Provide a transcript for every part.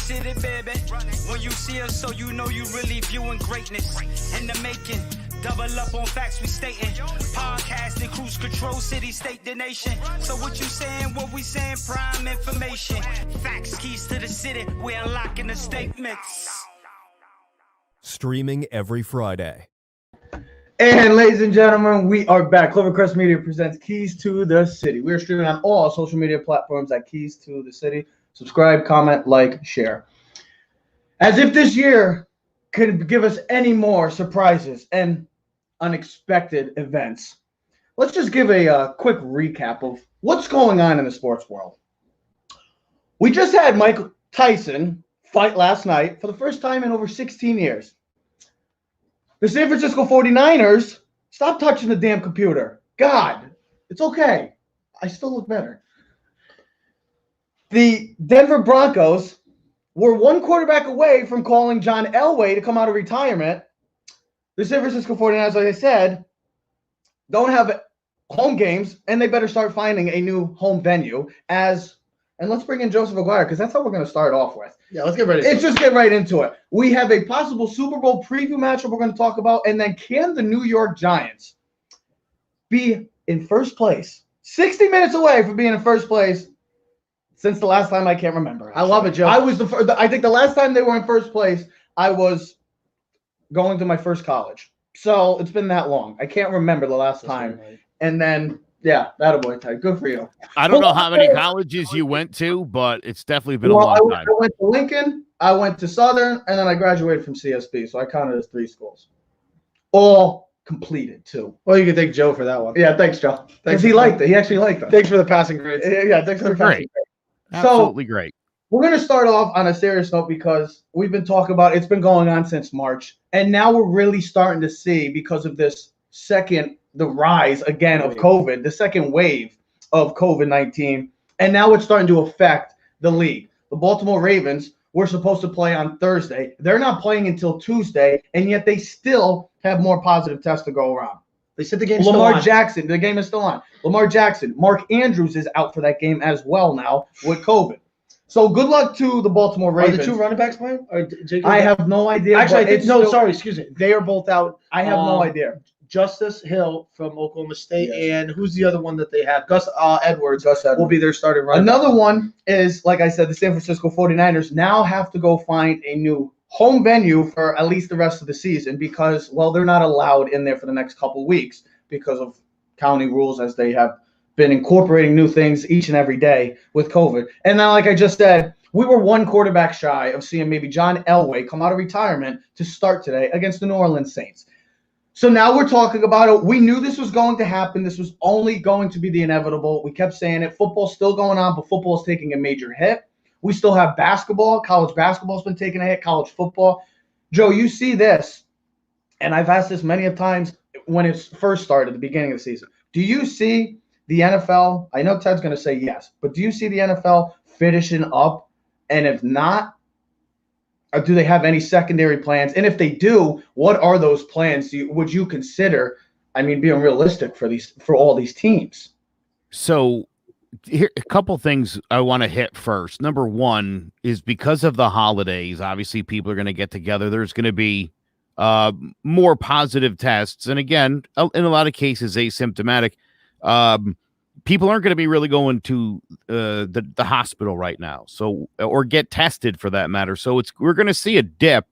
did it, baby. When you see us, so you know you really viewing greatness in the making. Double up on facts we stating. Podcasting, cruise control, city, state, the nation. So what you saying, what we saying, prime information. Facts, keys to the city, we unlocking the statements. Streaming every Friday. And ladies and gentlemen, we are back. Clovercrest Media presents Keys to the City. We are streaming on all social media platforms at Keys to the City. Subscribe, comment, like, share. As if this year could give us any more surprises and unexpected events. Let's just give a quick recap of what's going on in the sports world. We just had Mike Tyson fight last night for the first time in over 16 years. The San Francisco 49ers, stop touching the damn computer. God, it's okay. I still look better. The Denver Broncos were one quarterback away from calling John Elway to come out of retirement. The San Francisco 49ers, like I said, don't have home games, and they better start finding a new home venue. And let's bring in Joseph Aguirre, because that's how we're going to start off with. Yeah, let's get ready. Let's just get right into it. We have a possible Super Bowl preview matchup we're going to talk about, and then can the New York Giants be in first place? 60 minutes away from being in first place since the last time I can't remember. I love it, Joe. I think the last time they were in first place, I was going to my first college. So it's been that long. I can't remember the last time. Right. And then, yeah, that'll boy, Ty. Good for you. I don't know how many colleges you went to, but it's definitely been a long time. I went to Lincoln, I went to Southern, and then I graduated from CSB. So I counted as 3 schools. All completed, too. Well, you can thank Joe for that one. Yeah, thanks, Joe. Thanks. He liked it. He actually liked it. Thanks for the passing grades. Yeah, thanks for the passing grades. Absolutely great. We're going to start off on a serious note because we've been talking about it's been going on since March. And now we're really starting to see, because of this the rise again of COVID, the second wave of COVID-19. And now it's starting to affect the league. The Baltimore Ravens were supposed to play on Thursday. They're not playing until Tuesday, and yet they still have more positive tests to go around. They said the game's Lamar still on. Jackson, the game is still on. Lamar Jackson, Mark Andrews is out for that game as well now with COVID. So good luck to the Baltimore Ravens. Are the 2 running backs playing? I have no idea. Actually, excuse me. They are both out. I have no idea. Justice Hill from Oklahoma State, and who's the other one that they have? Gus Edwards will be their starting running back. Another one is, like I said, the San Francisco 49ers now have to go find a new home venue for at least the rest of the season because, well, they're not allowed in there for the next couple of weeks because of county rules, as they have been incorporating new things each and every day with COVID. And now, like I just said, we were one quarterback shy of seeing maybe John Elway come out of retirement to start today against the New Orleans Saints. So now we're talking about it. We knew this was going to happen. This was only going to be the inevitable. We kept saying it. Football's still going on, but football's taking a major hit. We still have basketball. College basketball's been taking a hit. College football. Joe, you see this, and I've asked this many times when it first started at the beginning of the season. Do you see the NFL? I know Ted's going to say yes, but do you see the NFL finishing up? And if not, or do they have any secondary plans? And if they do, what are those plans? Would you consider, being realistic for all these teams? So here, a couple things I want to hit first. Number one is because of the holidays, obviously people are going to get together. There's going to be more positive tests. And again, in a lot of cases, asymptomatic. People aren't going to be really going to the hospital right now, so or get tested for that matter. So we're going to see a dip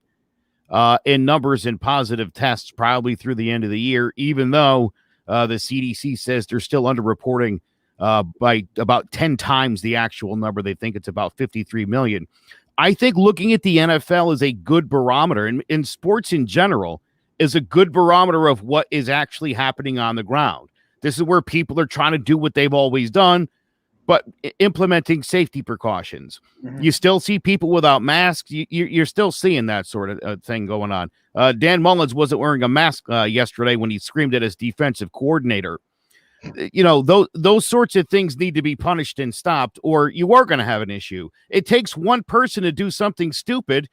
in numbers in positive tests probably through the end of the year, even though the CDC says they're still underreporting by about 10 times the actual number. They think it's about 53 million. I think looking at the NFL is a good barometer, and in sports in general is a good barometer of what is actually happening on the ground. This is where people are trying to do what they've always done, but implementing safety precautions. Mm-hmm. You still see people without masks. You're still seeing that sort of thing going on. Dan Mullins wasn't wearing a mask yesterday when he screamed at his defensive coordinator. Those sorts of things need to be punished and stopped, or you are going to have an issue. It takes one person to do something stupid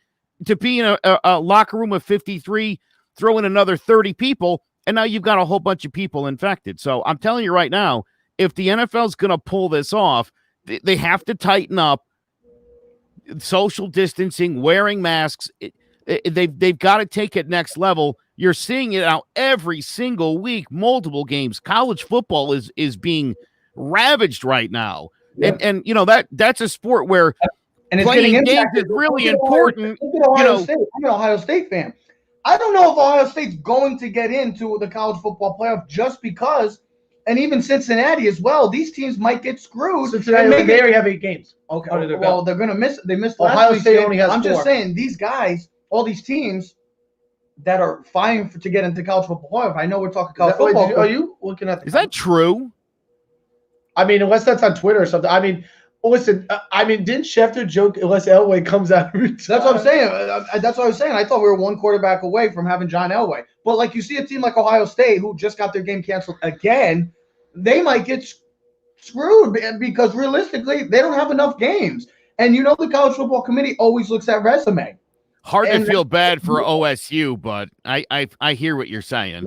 to be in a locker room of 53, throw in another 30 people, and now you've got a whole bunch of people infected. So I'm telling you right now, if the NFL is going to pull this off, they have to tighten up social distancing, wearing masks. They've got to take it next level. You're seeing it out every single week, multiple games. College football is being ravaged right now. Yeah. And that's a sport where and it's playing getting games impacted. is really important. Look at Ohio State. I'm an Ohio State fan. I don't know if Ohio State's going to get into the college football playoff just because, and even Cincinnati as well. These teams might get screwed. Cincinnati they already have 8 games. Okay, well, they're going to miss. They missed last Ohio week's State game. only has I'm 4. just saying, these guys, all these teams that are fighting to get into college football playoff. I know we're talking college football. Are you looking at? Is that true? I mean, unless that's on Twitter or something. I mean, listen. didn't Schefter joke unless Elway comes out? That's what I'm saying. That's what I was saying. I thought we were one quarterback away from having John Elway. But like you see a team like Ohio State who just got their game canceled again, they might get screwed because realistically they don't have enough games. And the college football committee always looks at resume. Hard to feel bad for OSU, but I hear what you're saying.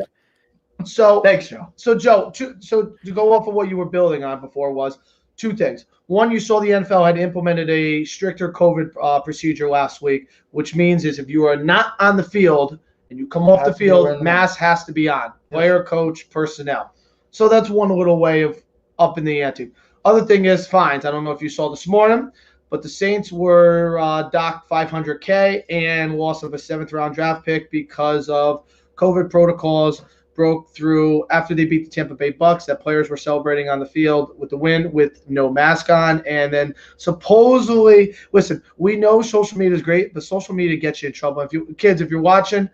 So thanks, Joe. So Joe, to go off of what you were building on before was 2 things. One, you saw the NFL had implemented a stricter COVID procedure last week, which means is if you are not on the field and you come off the field, mask has to be on. Player, coach, personnel. So that's one little way of upping the ante. Other thing is fines. I don't know if you saw this morning, but the Saints were docked $500K and loss of a 7th-round draft pick because of COVID protocols broke through after they beat the Tampa Bay Bucks, that players were celebrating on the field with the win with no mask on. And then supposedly, listen, we know social media is great, but social media gets you in trouble. If you're watching,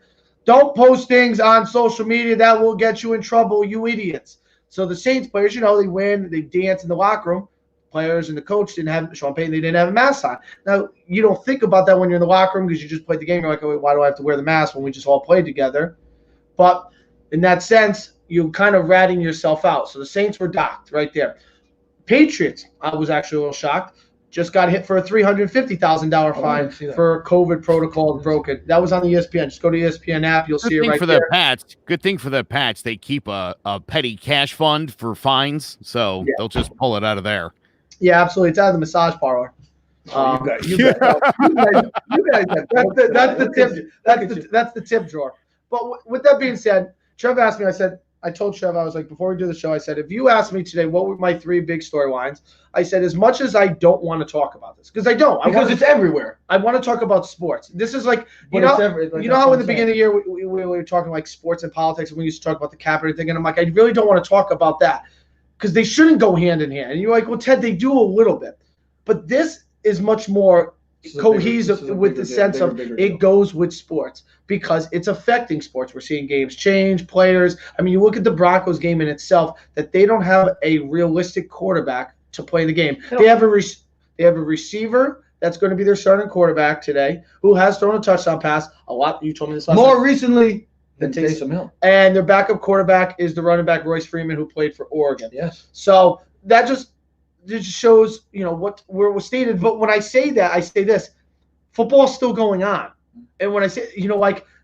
don't post things on social media that will get you in trouble, you idiots. So the Saints players, they win, they dance in the locker room. Players and the coach Sean Payton, they didn't have a mask on. Now, you don't think about that when you're in the locker room because you just played the game. You're like, oh, wait, why do I have to wear the mask when we just all played together? But in that sense, you're kind of ratting yourself out. So the Saints were docked right there. Patriots, I was actually a little shocked, just got hit for a $350,000 fine for COVID protocols broken. That was on the ESPN. Just go to the ESPN app. You'll see it right there. Good thing for the Pats. They keep a petty cash fund for fines, so they'll just pull it out of there. Yeah, absolutely. It's out of the massage parlor. You guys, that's the tip. That's the tip drawer. But with that being said, Trev asked me. I told Trev, I was like, before we do the show, I said, if you asked me today what were my 3 big storylines, I said, as much as I don't want to talk about this, because I don't, because it's everywhere. I want to talk about sports. This is like, you know how in the beginning of the year we were talking like sports and politics, and we used to talk about the Kaepernick thing, and I'm like, I really don't want to talk about that because they shouldn't go hand in hand. And you're like, well, Ted, they do a little bit, but this is much more cohesive with the sense of it goes with sports because it's affecting sports. We're seeing games change, players. I mean, you look at the Broncos game in itself, that they don't have a realistic quarterback to play the game. They have a receiver that's going to be their starting quarterback today who has thrown a touchdown pass a lot. You told me this last more time. recently than Taysom Hill. And their backup quarterback is the running back Royce Freeman, who played for Oregon. Yes. So that just shows, what was stated. But when I say that, I say this: football's still going on. And when I say,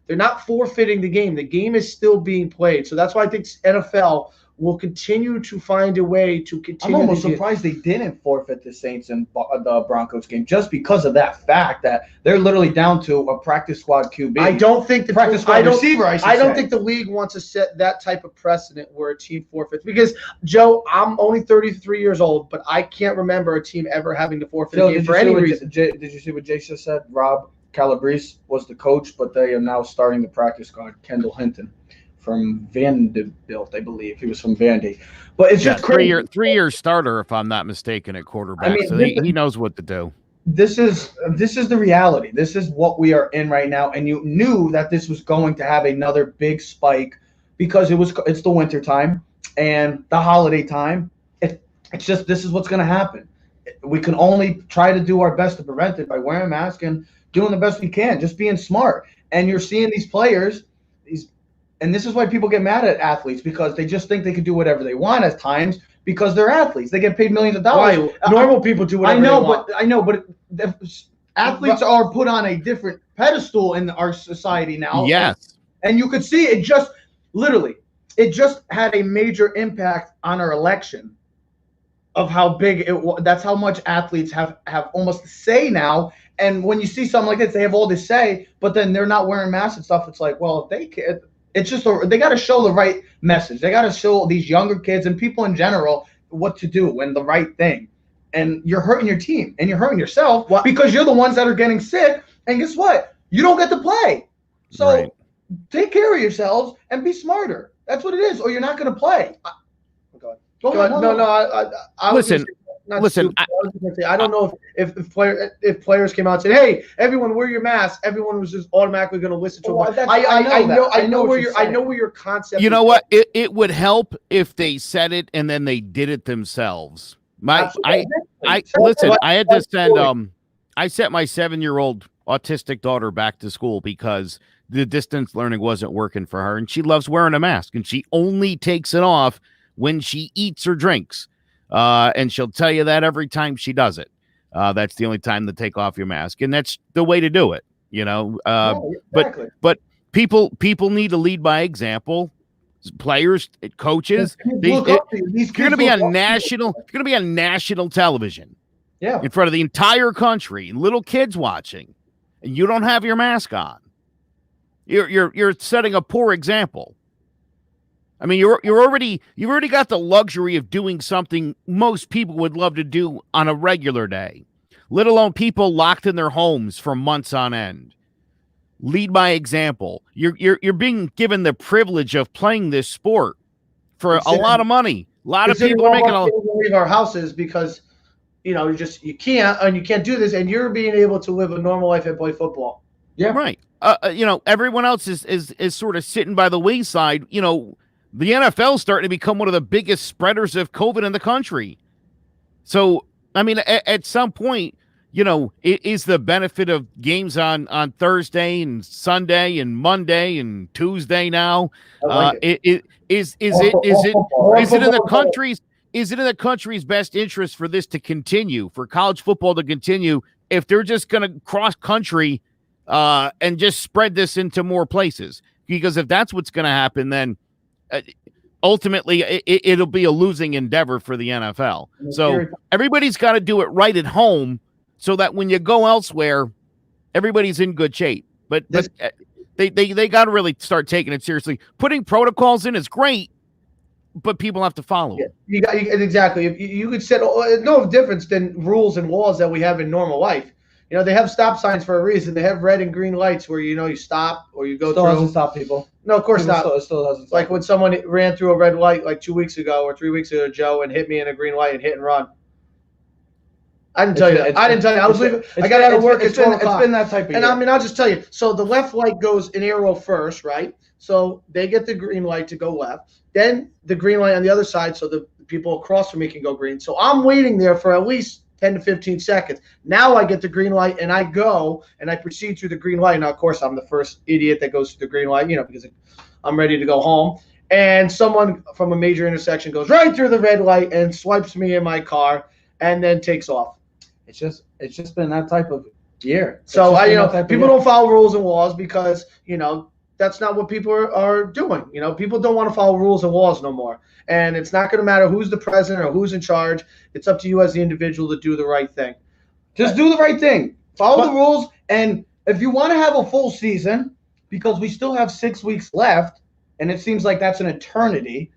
they're not forfeiting the game. The game is still being played. So that's why I think NFL will continue to find a way to continue. I'm almost surprised they didn't forfeit the Saints and the Broncos game just because of that fact that they're literally down to a practice squad QB. I don't think the practice squad receiver. I don't think the league wants to set that type of precedent where a team forfeits. Because Joe, I'm only 33 years old, but I can't remember a team ever having to forfeit a game for any reason. Did you see what Jay just said? Rob Calabrese was the coach, but they are now starting the practice squad. Kendall Hinton from Vanderbilt, I believe. He was from Vandy. But it's just crazy. 3-year starter, if I'm not mistaken, at quarterback. So he knows what to do. This is the reality. This is what we are in right now. And you knew that this was going to have another big spike because it's the winter time and the holiday time. It's just this is what's going to happen. We can only try to do our best to prevent it by wearing a mask and doing the best we can, just being smart. And you're seeing these players, and this is why people get mad at athletes, because they just think they can do whatever they want at times because they're athletes. They get paid millions of dollars. Why? Normal people do whatever they want. I know, but athletes are put on a different pedestal in our society now. Yes. And you could see it just had a major impact on our election of how big it was. That's how much athletes have almost a say now. And when you see something like this, they have all this say, but then they're not wearing masks and stuff. It's like, well, if they can, it's just they got to show the right message. They got to show these younger kids and people in general what to do and the right thing. And you're hurting your team and you're hurting yourself because you're the ones that are getting sick. And guess what? You don't get to play. So take care of yourselves and be smarter. That's what it is. Or you're not going to play. Go ahead. No. I listen. I don't know if players came out and said, "Hey, everyone, wear your mask." Everyone was just automatically going to listen to them. I know where your concept. You know what? It would help if they said it and then they did it themselves. I had to send. I sent my 7-year-old autistic daughter back to school because the distance learning wasn't working for her, and she loves wearing a mask, and she only takes it off when she eats or drinks. And she'll tell you that every time she does it. That's the only time to take off your mask, and that's the way to do it, you know. Exactly. But people need to lead by example. Players, coaches, you're going to be on national television, in front of the entire country, and little kids watching, and you don't have your mask on. You're setting a poor example. I mean, you've already got the luxury of doing something most people would love to do on a regular day, let alone people locked in their homes for months on end. Lead by example. You're being given the privilege of playing this sport for a lot of money. A lot of people are making leave our houses because you can't do this, and you're being able to live a normal life and play football. Yeah, right. Everyone else is sort of sitting by the wayside. You know, the NFL is starting to become one of the biggest spreaders of COVID in the country. So, I mean, at some point, you know, is the benefit of games on Thursday and Sunday and Monday and Tuesday now? Is it in the country's best interest for this to continue, for college football to continue, if they're just going to cross country and just spread this into more places? Because if that's what's going to happen, then ultimately it'll be a losing endeavor for the NFL. So everybody's got to do it right at home so that when you go elsewhere, everybody's in good shape. But they got to really start taking it seriously. Putting protocols in is great, but people have to follow it. Exactly. You could set no difference than rules and laws that we have in normal life. You know, they have stop signs for a reason. They have red and green lights where, you stop or you go through. Doesn't stop people. No, of course not. It still doesn't. Like when someone ran through a red light like 2 weeks ago or 3 weeks ago, Joe, and hit me in a green light and hit and run. I didn't tell you that. I was leaving. I got out of work at 12 o'clock. It's been that type of year. And I mean, I'll just tell you. So the left light goes an arrow first, right? So they get the green light to go left. Then the green light on the other side so the people across from me can go green. So I'm waiting there for at least 10 to 15 seconds. Now I get the green light and I go and I proceed through the green light. Now, of course, I'm the first idiot that goes through the green light, because I'm ready to go home. And someone from a major intersection goes right through the red light and swipes me in my car and then takes off. It's just been that type of year. So people don't follow rules and laws because, that's not what people are doing. People don't want to follow rules and laws no more. And it's not going to matter who's the president or who's in charge. It's up to you as the individual to do the right thing. Just do the right thing. Follow the rules. And if you want to have a full season, because we still have 6 weeks left, and it seems like that's an eternity,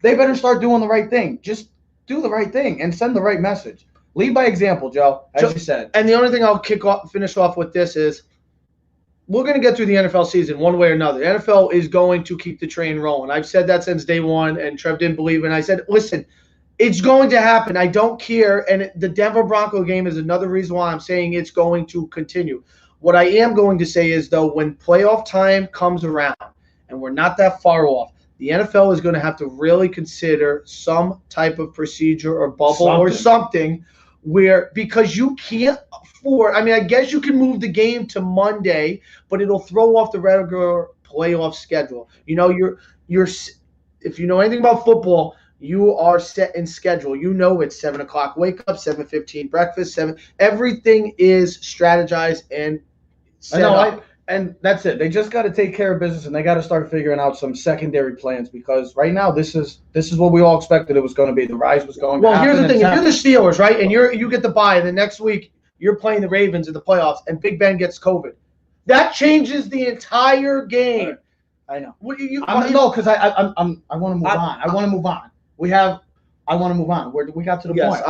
they better start doing the right thing. Just do the right thing and send the right message. Lead by example, Joe, as you said. And the only thing I'll finish off with this is we're going to get through the NFL season one way or another. The NFL is going to keep the train rolling. I've said that since day one, and Trev didn't believe it. And I said, listen, it's going to happen. I don't care. And the Denver Bronco game is another reason why I'm saying it's going to continue. What I am going to say is, though, when playoff time comes around, and we're not that far off, the NFL is going to have to really consider some type of procedure or bubble or something because you can't afford. I mean, I guess you can move the game to Monday, but it'll throw off the regular playoff schedule. You're if you know anything about football, you are set in schedule. It's 7 o'clock wake up, 7:15 breakfast, 7. Everything is strategized and set up. And that's it. They just got to take care of business, and they got to start figuring out some secondary plans because right now this is what we all expected it was going to be. The rise was going. Well, here's the thing: if you're the Steelers, right, and you get the bye, and the next week you're playing the Ravens in the playoffs, and Big Ben gets COVID, that changes the entire game. I know. What do you? I want to move on. I want to move on. I want to move on. We got to the point.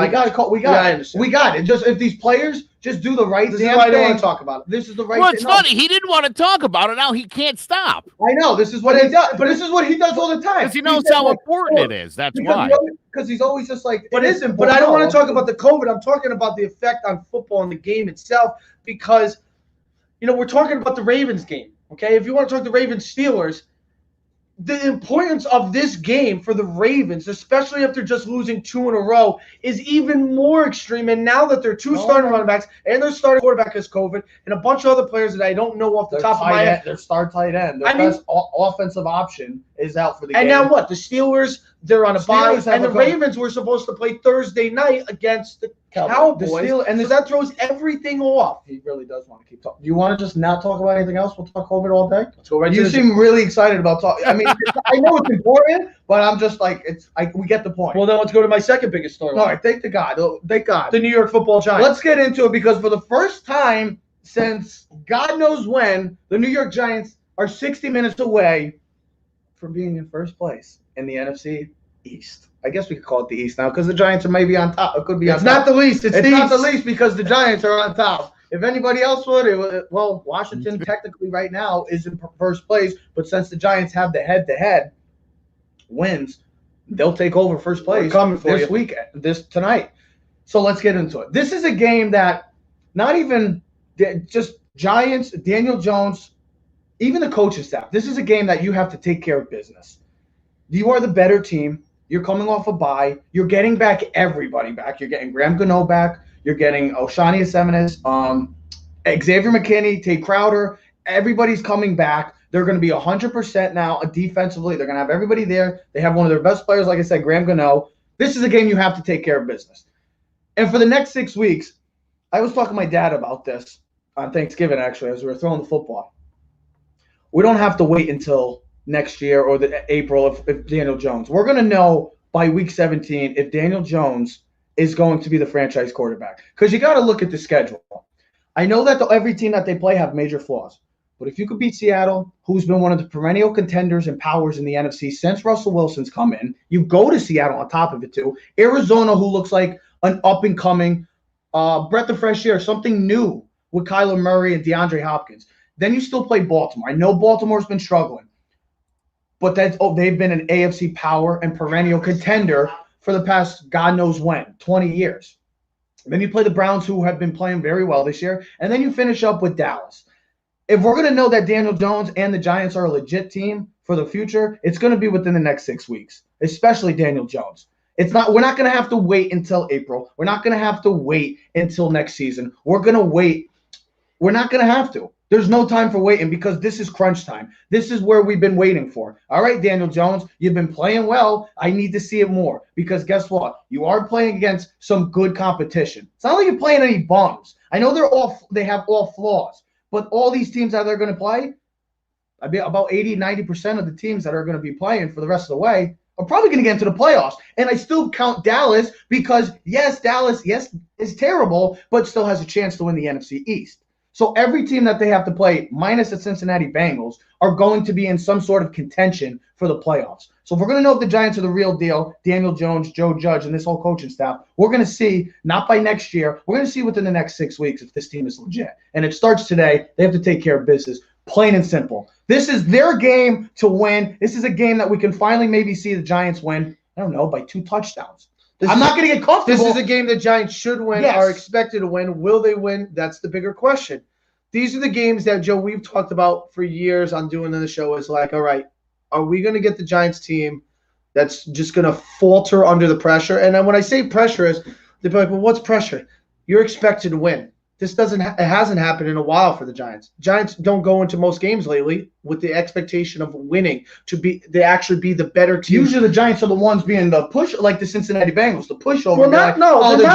I understand. We got it. Just if these players just do the right this damn is why I don't thing, want to talk about it. This is the right. Well, thing. it's funny. He didn't want to talk about it. Now he can't stop. I know. This is what he does. But this is what he does all the time. Because he knows how important it is. That's why. Because he's always just like. But I don't want to talk about the COVID. I'm talking about the effect on football and the game itself because, we're talking about the Ravens game. Okay, if you want to talk the Ravens Steelers. The importance of this game for the Ravens, especially after just losing 2 in a row, is even more extreme. And now that their two starting running backs and their starting quarterback has COVID, and a bunch of other players that I don't know off the top of my head, their star tight end, their best offensive option is out for the game. And now what? The Steelers, they're on a bye, and the Ravens were supposed to play Thursday night against the Cowboys, so that throws everything off. He really does want to keep talking. You want to just not talk about anything else? We'll talk COVID all day. Let's go right. You seem really excited about talking. I mean, I know it's important, but I'm just like we get the point. Well, then let's go to my second biggest story. All right, thank God. The New York Football Giants. Let's get into it because for the first time since God knows when, the New York Giants are 60 minutes away from being in first place in the NFC East. I guess we could call it the East now because the Giants are maybe on top. It could be. It's not the least. It's not the least because the Giants are on top. If anybody else would, Washington technically right now is in first place, but since the Giants have the head-to-head wins, they'll take over first place tonight. So let's get into it. This is a game that not even just Giants, Daniel Jones, even the coaching staff. This is a game that you have to take care of business. You are the better team. You're coming off a bye. You're getting back everybody back. You're getting Graham Gano back. You're getting Oshani Asemenis, Xavier McKinney, Tate Crowder. Everybody's coming back. They're going to be 100% now defensively. They're going to have everybody there. They have one of their best players, like I said, Graham Gano. This is a game you have to take care of business. And for the next 6 weeks, I was talking to my dad about this on Thanksgiving, actually, as we were throwing the football. We don't have to wait until next year or the April if Daniel Jones. We're going to know by week 17 if Daniel Jones is going to be the franchise quarterback. Because you got to look at the schedule. I know that every team that they play have major flaws. But if you could beat Seattle, who's been one of the perennial contenders and powers in the NFC since Russell Wilson's come in, you go to Seattle on top of it too. Arizona, who looks like an up-and-coming breath of fresh air, something new with Kyler Murray and DeAndre Hopkins. Then you still play Baltimore. I know Baltimore's been struggling. But they've been an AFC power and perennial contender for the past God knows when, 20 years. Then you play the Browns, who have been playing very well this year, and then you finish up with Dallas. If we're going to know that Daniel Jones and the Giants are a legit team for the future, it's going to be within the next 6 weeks, especially Daniel Jones. We're not going to have to wait until April. We're not going to have to wait until next season. We're going to wait. We're not going to have to. There's no time for waiting because this is crunch time. This is where we've been waiting for. All right, Daniel Jones, you've been playing well. I need to see it more because guess what? You are playing against some good competition. It's not like you're playing any bums. I know they have all flaws, but all these teams that they're going to play, about 80, 90% of the teams that are going to be playing for the rest of the way are probably going to get into the playoffs. And I still count Dallas because, Dallas is terrible, but still has a chance to win the NFC East. So every team that they have to play, minus the Cincinnati Bengals, are going to be in some sort of contention for the playoffs. So if we're going to know if the Giants are the real deal, Daniel Jones, Joe Judge, and this whole coaching staff, we're going to see, not by next year, we're going to see within the next 6 weeks if this team is legit. And it starts today. They have to take care of business, plain and simple. This is their game to win. This is a game that we can finally maybe see the Giants win, I don't know, by 2 touchdowns. I'm not going to get comfortable. This is a game that Giants should win, are expected to win. Will they win? That's the bigger question. These are the games that, Joe, we've talked about for years on doing the show. It's like, all right, are we going to get the Giants team that's just going to falter under the pressure? And then when I say pressure, they're like, well, what's pressure? You're expected to win. It hasn't happened in a while for the Giants. Giants don't go into most games lately with the expectation of winning they actually be the better team. Usually the Giants are the ones being the push, like the Cincinnati Bengals, the pushover. Well, they're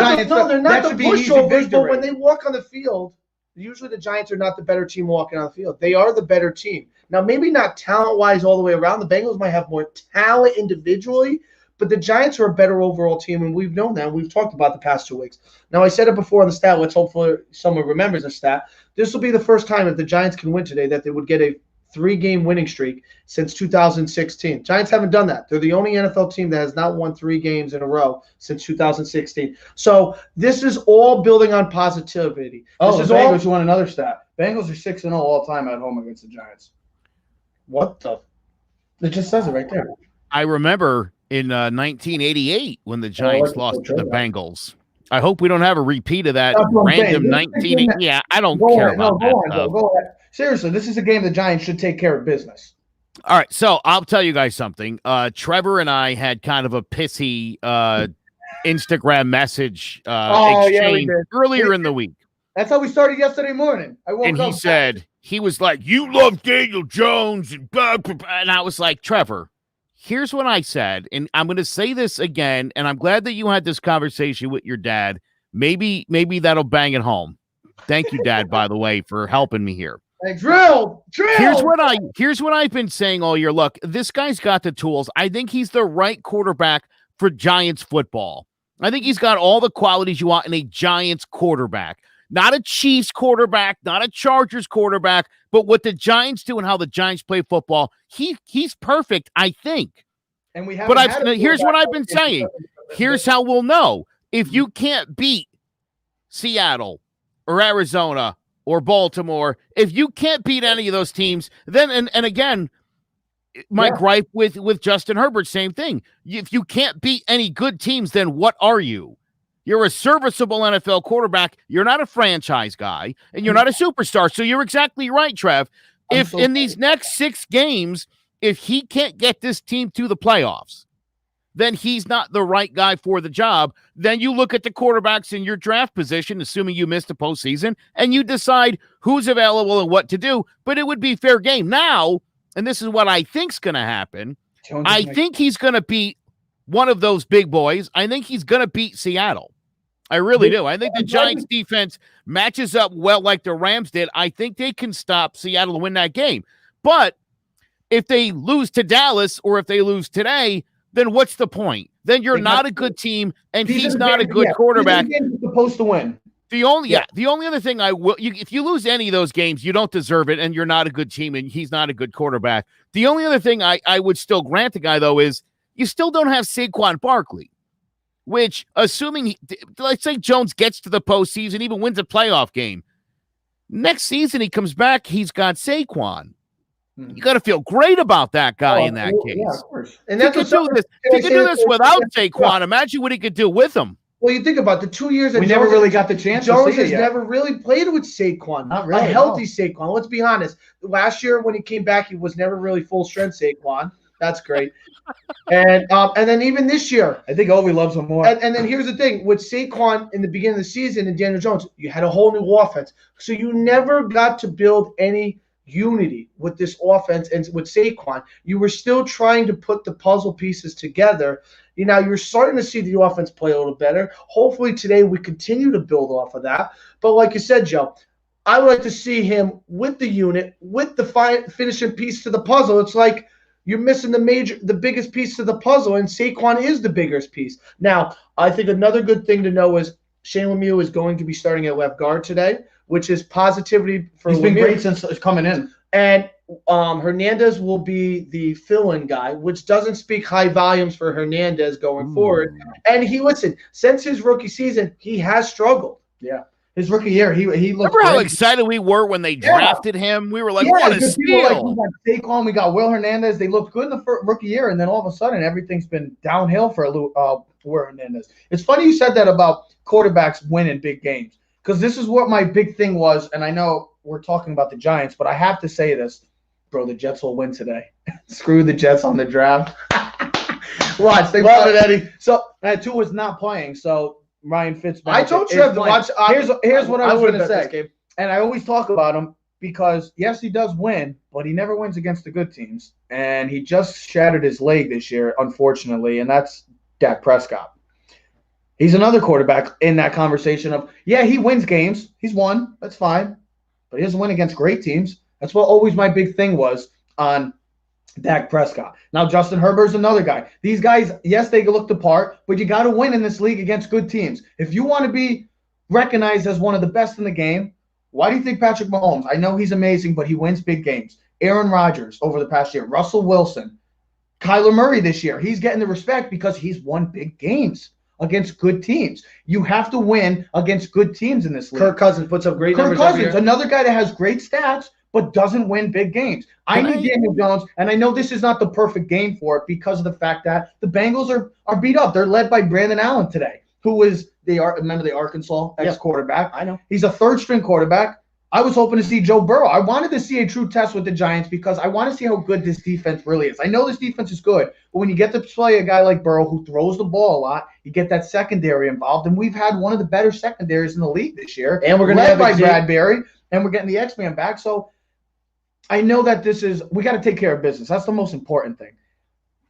not the pushovers, but when they walk on the field, usually the Giants are not the better team walking on the field. They are the better team. Now, maybe not talent-wise all the way around. The Bengals might have more talent individually, but the Giants are a better overall team, and we've known that. We've talked about the past 2 weeks. Now, I said it before on the stat. Let's hopefully someone remembers the stat. This will be the first time if the Giants can win today that they would get a 3-game winning streak since 2016. Giants haven't done that. They're the only NFL team that has not won 3 games in a row since 2016. So this is all building on positivity. Oh, this the is Bengals, you want another stat. Bengals are 6-0 all time at home against the Giants. What the? It just says it right there. I remember in 1988 when the Giants lost to the Bengals. I hope we don't have a repeat of that random 19. Yeah, I don't care about that stuff. Go ahead. Seriously, this is a game the Giants should take care of business. All right, so I'll tell you guys something. Trevor and I had kind of a pissy Instagram message exchange earlier in the week. That's how we started yesterday morning. I woke and up. he said, he was like, "You love Daniel Jones," and blah, blah, blah. And I was like, Trevor, here's what I said, and I'm going to say this again, and I'm glad that you had this conversation with your dad. Maybe that'll bang it home. Thank you, Dad, by the way, for helping me here. Hey, drill. Here's what I've been saying all year. Look, this guy's got the tools. I think he's the right quarterback for Giants football. I think he's got all the qualities you want in a Giants quarterback. Not a Chiefs quarterback, not a Chargers quarterback, but what the Giants do and how the Giants play football, he's perfect, I think. And here's what I've been saying. Here's how we'll know. If you can't beat Seattle or Arizona or Baltimore, if you can't beat any of those teams, then and again, my gripe with Justin Herbert, same thing. If you can't beat any good teams, then what are you? You're a serviceable NFL quarterback. You're not a franchise guy, and you're not a superstar. So you're exactly right, Trev. If in these next 6 games, if he can't get this team to the playoffs, then he's not the right guy for the job. Then you look at the quarterbacks in your draft position, assuming you missed the postseason, and you decide who's available and what to do. But it would be fair game. Now, and this is what I think's going to happen, I think he's going to beat one of those big boys. I think he's going to beat Seattle. I really do. I think the Giants defense matches up well like the Rams did. I think they can stop Seattle to win that game. But if they lose to Dallas or if they lose today, then what's the point? Then you're not a good team, and he's not a good quarterback. He's supposed to win. The only other thing if you lose any of those games, you don't deserve it, and you're not a good team, and he's not a good quarterback. The only other thing I would still grant the guy, though, is you still don't have Saquon Barkley. Which, assuming, let's say Jones gets to the postseason, even wins a playoff game. Next season, he comes back, he's got Saquon. You got to feel great about that guy in that case. Yeah, of course. And if he could do this without Saquon, imagine what he could do with him. Well, you think about the 2 years that we never really got the chance. Jones has never really played with Saquon. Not really. A healthy Saquon. Let's be honest. Last year when he came back, he was never really full strength Saquon. That's great. And then even this year, I think Ovi loves him more. And then here's the thing: with Saquon in the beginning of the season and Daniel Jones, you had a whole new offense, so you never got to build any unity with this offense. And with Saquon, you were still trying to put the puzzle pieces together. You're starting to see the offense play a little better. Hopefully today we continue to build off of that. But like you said, Joe, I would like to see him with the unit, with the finishing piece to the puzzle. It's like you're missing the biggest piece to the puzzle, and Saquon is the biggest piece. Now, I think another good thing to know is Shane Lemieux is going to be starting at left guard today, which is positivity for He's Lemieux. been great since coming in. And Hernandez will be the fill-in guy, which doesn't speak high volumes for Hernandez going forward. And since his rookie season, he has struggled. Yeah. His rookie year, he looked Remember how excited we were when they drafted him? We were like, what a steal. We got Saquon, we got Will Hernandez. They looked good in the rookie year, and then all of a sudden, everything's been downhill for Will Hernandez. It's funny you said that about quarterbacks winning big games, because this is what my big thing was, and I know we're talking about the Giants, but I have to say this. Bro, the Jets will win today. Screw the Jets on the draft. Watch. They love it, Eddie. So, Tua's not playing, so Ryan Fitzpatrick. I told Trev to watch. Here's what I was going to say. And I always talk about him because, yes, he does win, but he never wins against the good teams. And he just shattered his leg this year, unfortunately, and that's Dak Prescott. He's another quarterback in that conversation of, yeah, he wins games. He's won. That's fine. but he doesn't win against great teams. That's what always my big thing was on Dak Prescott. Now, Justin Herbert's another guy. These guys, yes, they look the part, but you got to win in this league against good teams. If you want to be recognized as one of the best in the game, why do you think Patrick Mahomes? I know he's amazing, but he wins big games. Aaron Rodgers over the past year, Russell Wilson, Kyler Murray this year. He's getting the respect because he's won big games against good teams. You have to win against good teams in this league. Kirk Cousins puts up great numbers. Kirk Cousins, another guy that has great stats, but doesn't win big games. I need Daniel Jones, and I know this is not the perfect game for it because of the fact that the Bengals are beat up. They're led by Brandon Allen today, who is remember the Arkansas ex-quarterback? I know. He's a third-string quarterback. I was hoping to see Joe Burrow. I wanted to see a true test with the Giants because I want to see how good this defense really is. I know this defense is good, but when you get to play a guy like Burrow who throws the ball a lot, you get that secondary involved, and we've had one of the better secondaries in the league this year. And we're going to have by Bradbury, and we're getting the X-Man back. So I know that we got to take care of business. That's the most important thing.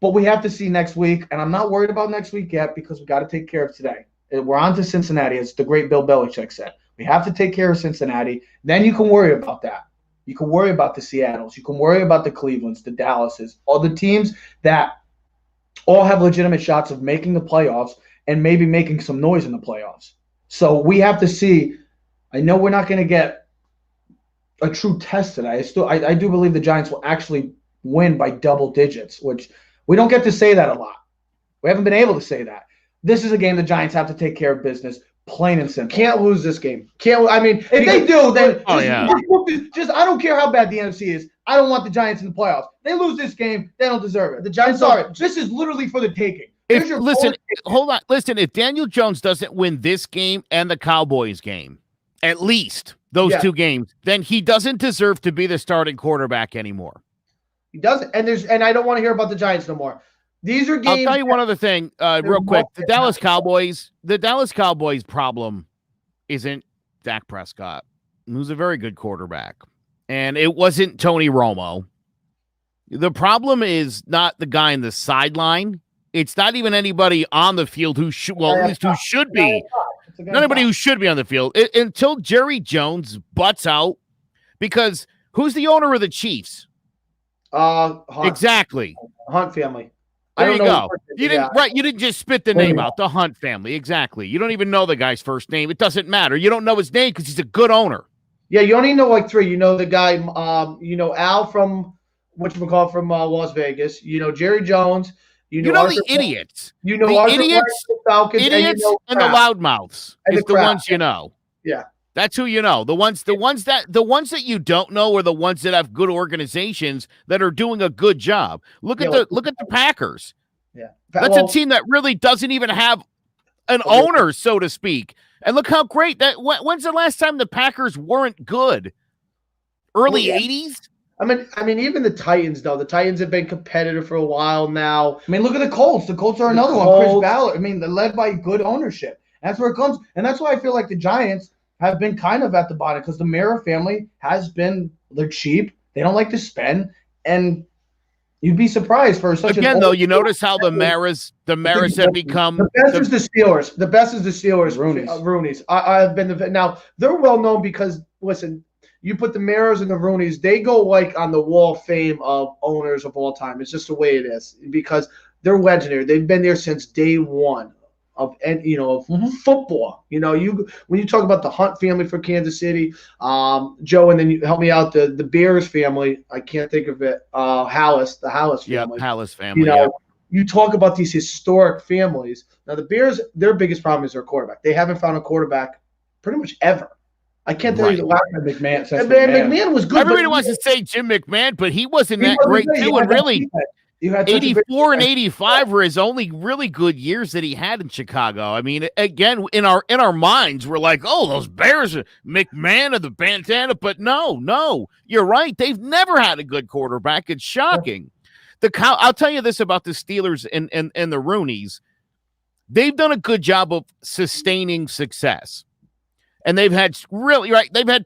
But we have to see next week, and I'm not worried about next week yet because we got to take care of today. We're on to Cincinnati, as the great Bill Belichick said. We have to take care of Cincinnati. Then you can worry about that. You can worry about the Seattles. You can worry about the Clevelands, the Dallases, all the teams that all have legitimate shots of making the playoffs and maybe making some noise in the playoffs. So we have to see. I know we're not going to get a true test today. I do believe the Giants will actually win by double digits, which we don't get to say that a lot. We haven't been able to say that. This is a game the Giants have to take care of business. Plain and simple. Can't lose this game. If they do, then just I don't care how bad the NFC is. I don't want the Giants in the playoffs. They lose this game, they don't deserve it. The Giants this is literally for the taking. Hold on. Listen, if Daniel Jones doesn't win this game and the Cowboys game, at least those two games, then he doesn't deserve to be the starting quarterback anymore. He doesn't. And I don't want to hear about the Giants no more. These are games. I'll tell you one other thing, real quick. The Dallas Cowboys problem isn't Dak Prescott, who's a very good quarterback, and it wasn't Tony Romo. The problem is not the guy in the sideline. It's not even anybody on the field who should be. Not anybody who should be on the field until Jerry Jones butts out. Because who's the owner of the Chiefs? Hunt. Exactly. Hunt family. There you go. You didn't just spit the name out. The Hunt family. Exactly. You don't even know the guy's first name. It doesn't matter. You don't know his name because he's a good owner. Yeah, you only know like three. You know the guy, Al from from Las Vegas. You know Jerry Jones. You know the idiots. You know the idiots, Falcons, and the loudmouths. Is the ones you know. Yeah. That's who you know. The ones that you don't know are the ones that have good organizations that are doing a good job. Look at the Packers. Yeah. That's a team that really doesn't even have an owner, so to speak. And look how great that. When's the last time the Packers weren't good? Early 80s? I mean, even the Titans, though. The Titans have been competitive for a while now. I mean, look at the Colts. The Colts are another one. Chris Ballard. I mean, they're led by good ownership. That's where it comes. And that's why I feel like the Giants have been kind of at the bottom because the Mara family they're cheap. They don't like to spend. And you'd be surprised for such you notice how the Maras have become. The best is the Steelers. The best is the Steelers. Rooney's. I've been now they're well known because listen, you put the Maras and the Rooneys, they go like on the wall of fame of owners of all time. It's just the way it is because they're legendary. They've been there since day one of football. When you talk about the Hunt family for Kansas City, Joe, and then you help me out the Bears family. I can't think of it. The Hallis family. Yeah, Hallis family. You talk about these historic families. Now the Bears, their biggest problem is their quarterback. They haven't found a quarterback pretty much ever. I can't tell you the last time McMahon was good. Everybody wants to say Jim McMahon, but he wasn't that great too. And really, 84 and 85 were his only really good years that he had in Chicago. I mean, again, in our minds, we're like, oh, those Bears, McMahon of the bandana. But no, you're right. They've never had a good quarterback. It's shocking. I'll tell you this about the Steelers and the Rooneys. They've done a good job of sustaining success. And they've had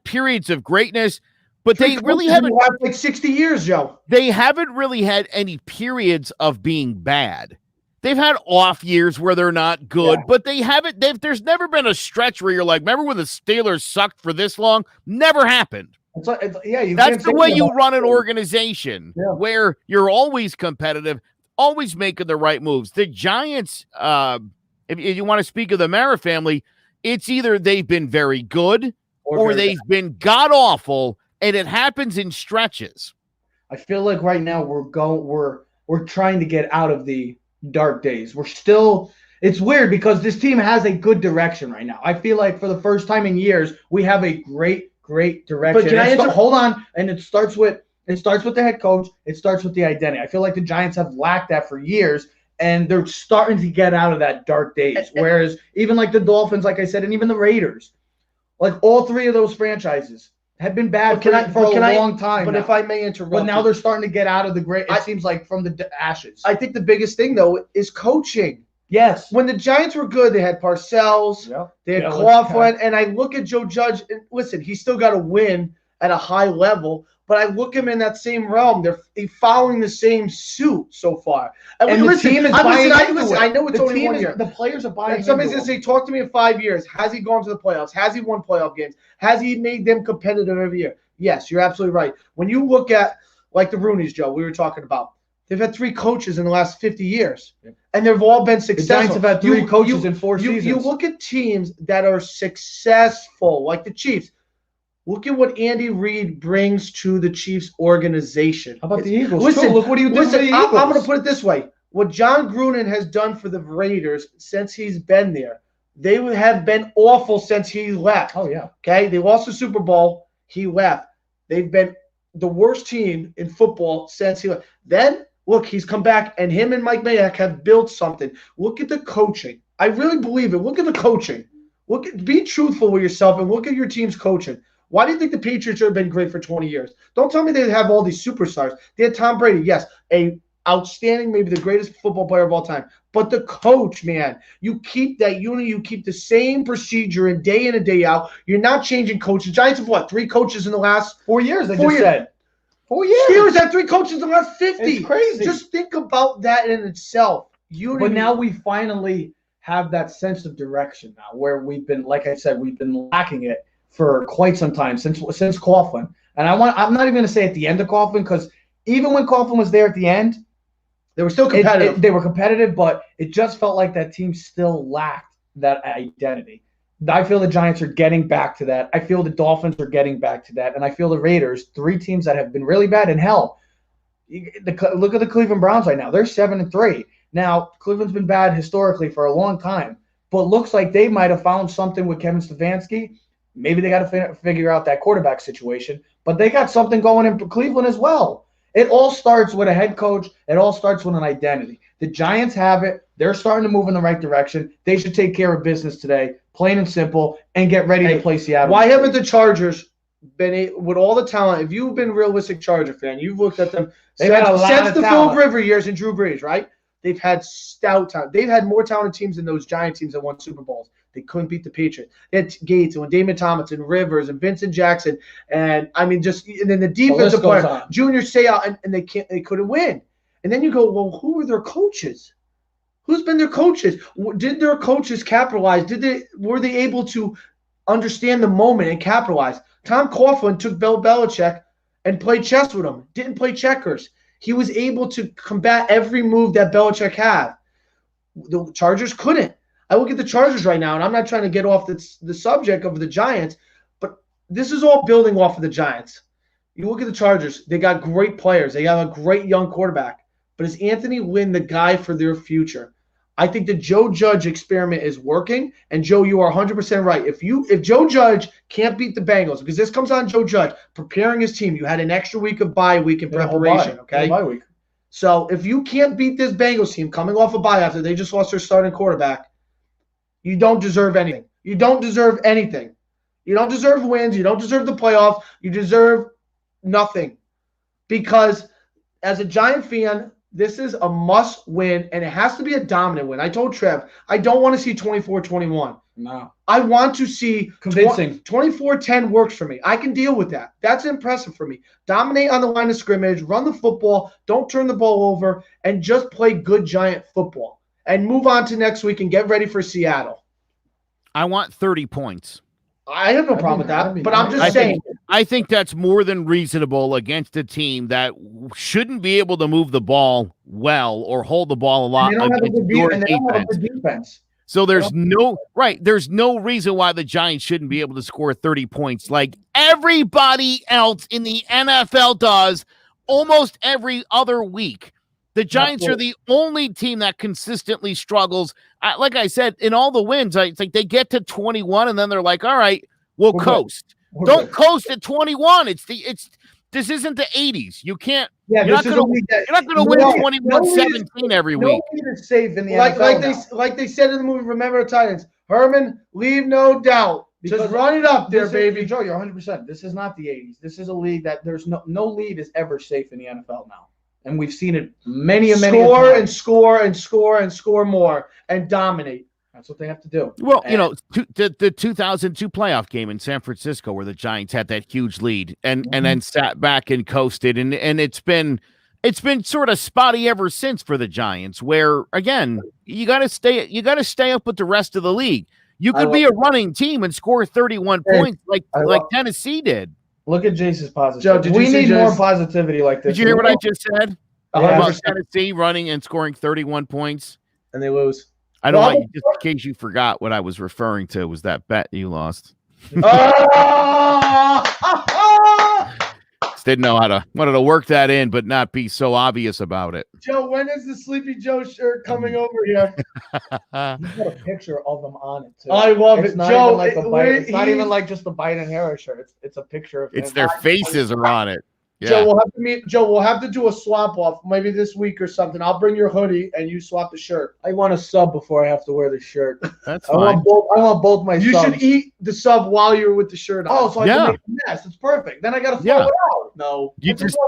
periods of greatness. But they really haven't like 60 years, Joe. They haven't really had any periods of being bad. They've had off years where they're not good, but they haven't. There's never been a stretch where you're like, remember when the Steelers sucked for this long? Never happened. That's the way you run an organization where you're always competitive, always making the right moves. The Giants, if you want to speak of the Mara family, it's either they've been very good or they've been god-awful, and it happens in stretches. I feel like right now we're trying to get out of the dark days. It's weird because this team has a good direction right now. I feel like for the first time in years, we have a great direction. But hold on, and it starts with the head coach. It starts with the identity. I feel like the Giants have lacked that for years, and they're starting to get out of that dark days. Whereas even like the Dolphins, like I said, and even the Raiders, like all three of those franchises have been bad for a long time. But if I may interrupt, but now they're starting to get out of the great. It seems like from the ashes. I think the biggest thing though is coaching. Yes. When the Giants were good, they had Parcells, they had Coughlin, and I look at Joe Judge, and listen, he's still got to win at a high level, but I look him in that same realm. They're following the same suit so far. And the team is buying into it. I know it's only 1 year. The players are buying into it. Somebody's going to say, talk to me in 5 years. Has he gone to the playoffs? Has he won playoff games? Has he made them competitive every year? Yes, you're absolutely right. When you look at, like the Rooneys, Joe, we were talking about, they've had 3 coaches in the last 50 years, and they've all been successful. The Giants have had 3 coaches in 4 seasons. You look at teams that are successful, like the Chiefs. Look at what Andy Reid brings to the Chiefs organization. How about the Eagles? Listen, look what you did for the Eagles. I'm going to put it this way. What John Gruden has done for the Raiders since he's been there, they have been awful since he left. Oh, yeah. Okay? They lost the Super Bowl. He left. They've been the worst team in football since he left. Then, look, he's come back, and him and Mike Mayock have built something. Look at the coaching. I really believe it. Look at the coaching. Be truthful with yourself and look at your team's coaching. Why do you think the Patriots have been great for 20 years? Don't tell me they have all these superstars. They had Tom Brady, yes, a outstanding, maybe the greatest football player of all time. But the coach, man, you keep that unity. You keep the same procedure in and day out. You're not changing coaches. Giants have what, 3 coaches in the last 4 years? They just said 4 years. Steelers had 3 coaches in the last 50. It's crazy. Just think about that in itself. Unity. But now we finally have that sense of direction now, where we've been, like I said, we've been lacking it for quite some time since Coughlin. And I'm not even going to say at the end of Coughlin, because even when Coughlin was there at the end, they were still competitive. They were competitive, but it just felt like that team still lacked that identity. I feel the Giants are getting back to that. I feel the Dolphins are getting back to that. And I feel the Raiders, 3 teams that have been really bad. And hell, look at the Cleveland Browns right now. They're 7-3. Now, Cleveland's been bad historically for a long time, but looks like they might have found something with Kevin Stefanski. Maybe they got to figure out that quarterback situation, but they got something going in Cleveland as well. It all starts with a head coach. It all starts with an identity. The Giants have it. They're starting to move in the right direction. They should take care of business today, plain and simple, and get ready to play Seattle. Why haven't the Chargers been with all the talent? If you've been a realistic Charger fan, you've looked at them since the Phil Rivers years and Drew Brees, right? They've had stout talent. They've had more talented teams than those Giant teams that won Super Bowls. They couldn't beat the Patriots. They had Gates and Damon Tomlinson, Rivers, and Vincent Jackson, and I mean, and then the defensive player, Junior Seau, and they couldn't win. And then you go, well, who were their coaches? Who's been their coaches? Did their coaches capitalize? Were they able to understand the moment and capitalize? Tom Coughlin took Bill Belichick and played chess with him. Didn't play checkers. He was able to combat every move that Belichick had. The Chargers couldn't. I look at the Chargers right now, and I'm not trying to get off the subject of the Giants, but this is all building off of the Giants. You look at the Chargers, they got great players. They have a great young quarterback. But is Anthony Lynn the guy for their future? I think the Joe Judge experiment is working, and Joe, you are 100% right. If Joe Judge can't beat the Bengals, because this comes on Joe Judge, preparing his team, you had an extra week of bye week in preparation, okay? Bye week. So if you can't beat this Bengals team coming off a bye after they just lost their starting quarterback, you don't deserve anything. You don't deserve anything. You don't deserve wins. You don't deserve the playoffs. You deserve nothing. Because as a Giant fan, this is a must win, and it has to be a dominant win. I told Trev, I don't want to see 24-21. No. I want to see convincing. 24-10 works for me. I can deal with that. That's impressive for me. Dominate on the line of scrimmage, run the football, don't turn the ball over, and just play good Giant football. And move on to next week and get ready for Seattle. I want 30 points. I have no problem with that, but I'm just saying. I think that's more than reasonable against a team that shouldn't be able to move the ball well or hold the ball a lot against your defense. So there's no reason why the Giants shouldn't be able to score 30 points like everybody else in the NFL does almost every other week. The Giants are the only team that consistently struggles. Like I said, in all the wins, it's like they get to 21 and then they're like, all right, we'll coast. Don't coast at 21. This isn't the 80s. You can't. Yeah, you're not going to win 21-17 every week. Nobody is safe in the NFL like they said in the movie, Remember the Titans. Herman, leave no doubt. Just run it up there, baby. Joe, you're 100%. This is not the 80s. This is a league that there's no lead is ever safe in the NFL now. And we've seen it many score and score and score and score more and dominate. That's what they have to do. Well, the 2002 playoff game in San Francisco where the Giants had that huge lead and then sat back and coasted, and it's been sort of spotty ever since for the Giants. Where again, you got to stay up with the rest of the league. You could be a running team and score 31 points like Tennessee did. Look at Jace's positivity. Joe, we need more positivity like this. Did you hear what I just said about Tennessee running and scoring 31 points and they lose? I don't want you, just in case you forgot what I was referring to was that bet you lost. Just didn't know wanted to work that in, but not be so obvious about it. Joe, when is the Sleepy Joe shirt coming over here? He's got a picture of them on it too. I love it, Joe. It's not even like just the Biden Harris shirt. It's a picture of. It's their faces are on it. Yeah. Joe, we'll have to do a swap off maybe this week or something. I'll bring your hoodie and you swap the shirt. I want a sub before I have to wear the shirt. That's fine. I want both my subs. You should eat the sub while you're with the shirt on. Oh, so I can make a mess. It's perfect. Then I got to throw it out. No.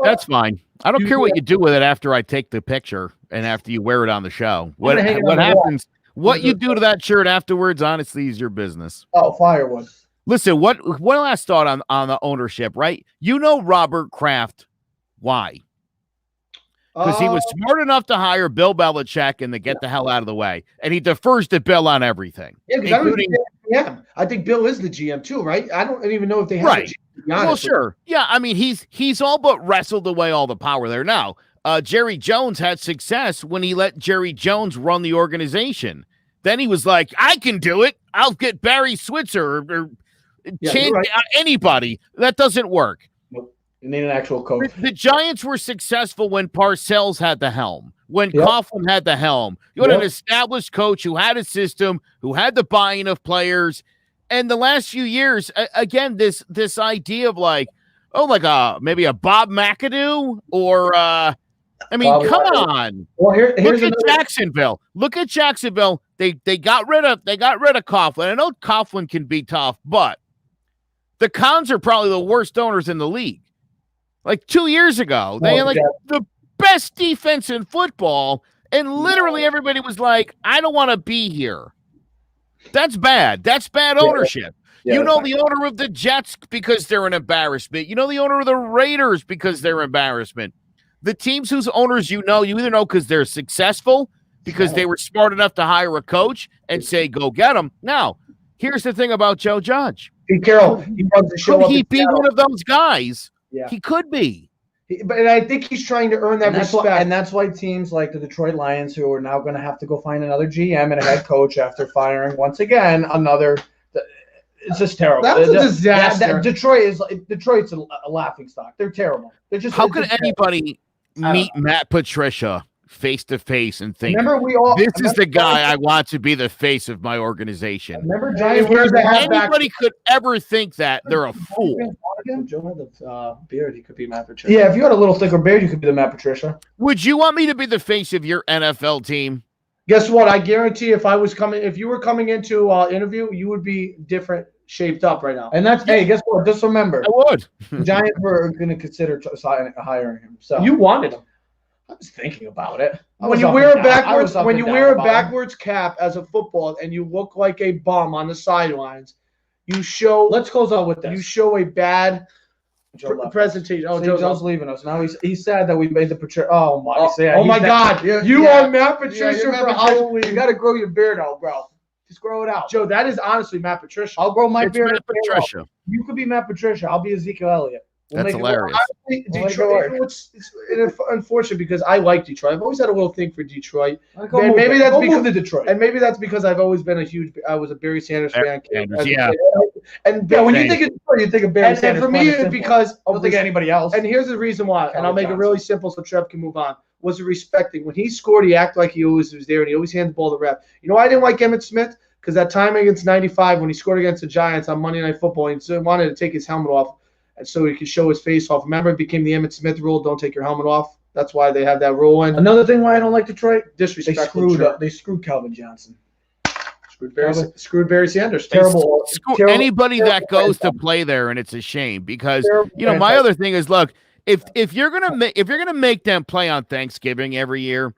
That's fine. I don't care what you do with it after I take the picture and after you wear it on the show. What happens, what you do to that shirt afterwards, honestly, is your business. Oh, firewood. Listen, one last thought on the ownership, right? You know Robert Kraft. Why? Because he was smart enough to hire Bill Belichick and to get the hell out of the way. And he defers to Bill on everything. Yeah, I think Bill is the GM too, right? I don't even know if they have a GM, to be honest. Well, sure. Yeah, I mean, he's all but wrestled away all the power there. Now, Jerry Jones had success when he let Jerry Jones run the organization. Then he was like, I can do it. I'll get Barry Switzer or anybody. That doesn't work. Nope. You need an actual coach. The Giants were successful when Parcells had the helm, when Coughlin had the helm. You had an established coach who had a system, who had the buy-in of players. And the last few years, again, this idea of maybe a Bob McAdoo or come on. Well, here's Look at Jacksonville. Look at Jacksonville. They got rid of Coughlin. I know Coughlin can be tough, but the Cons are probably the worst owners in the league. Like 2 years ago, they had the best defense in football, and literally everybody was like, I don't want to be here. That's bad. That's bad ownership. Yeah, the owner of the Jets because they're an embarrassment. You know the owner of the Raiders because they're an embarrassment. The teams whose owners you either know because they're successful, because they were smart enough to hire a coach and say, go get them. Now, here's the thing about Joe Judge. Pete Carroll, he runs the show. Could he be one of those guys? Yeah. He could be. But I think he's trying to earn that respect. And that's why teams like the Detroit Lions, who are now going to have to go find another GM and a head coach after firing once again another. It's just terrible. That's a disaster. Detroit's a laughing stock. They're terrible. They're just. How could anybody meet Matt Patricia face to face and think, this is the guy I want to be the face of my organization? Remember, anybody could ever think that, they're a fool. Joe had the beard. He could be Matt Patricia. Yeah, if you had a little thicker beard, you could be the Matt Patricia. Would you want me to be the face of your NFL team? Guess what? I guarantee if you were coming into an interview, you would be different shaped up right now. And guess what? Just remember, I would. The Giants were going to consider hiring him. So you wanted him. I was thinking about it. When you wear a backwards cap as a football and you look like a bum on the sidelines, you show. Let's close out with this. You show a bad presentation. Oh, Joe's leaving us now. He's sad that we made the Patricia. Oh my! God! You are Matt Patricia for Halloween. You got to grow your beard out, bro. Just grow it out. Joe, that is honestly Matt Patricia. I'll grow my It's beard. Matt Patricia. You could be Matt Patricia. I'll be Ezekiel Elliott. That's hilarious. Honestly, We'll make it Detroit, work. it's unfortunate because I like Detroit. I've always had a little thing for Detroit. Go Man, move maybe it. that's Go because- move to Detroit. And maybe that's because I was a Barry Sanders Barry fan. Sanders, yeah. And When Same. you think of Detroit, you think of Barry and Sanders. for me, plain it's simple. because I don't think anybody else. And here's the reason why, and I'll make it Johnson. really simple so Trev can move on. Was it respecting when he scored? He acted like he always was there, and he always handed the ball to the ref. You know why I didn't like Emmitt Smith? Because that time against '95 when he scored against the Giants on Monday Night Football, he wanted to take his helmet off, and so he could show his face off. Remember, it became the Emmitt Smith rule: don't take your helmet off. That's why they have that rule. And Another thing why I don't like Detroit, they disrespectful. screwed Calvin Johnson. Screwed Barry Sanders. Terrible. terrible Anybody that terrible goes to franchise. play there, and it's a shame because Terrible my franchise. other thing is, look, if you're gonna make them play on Thanksgiving every year,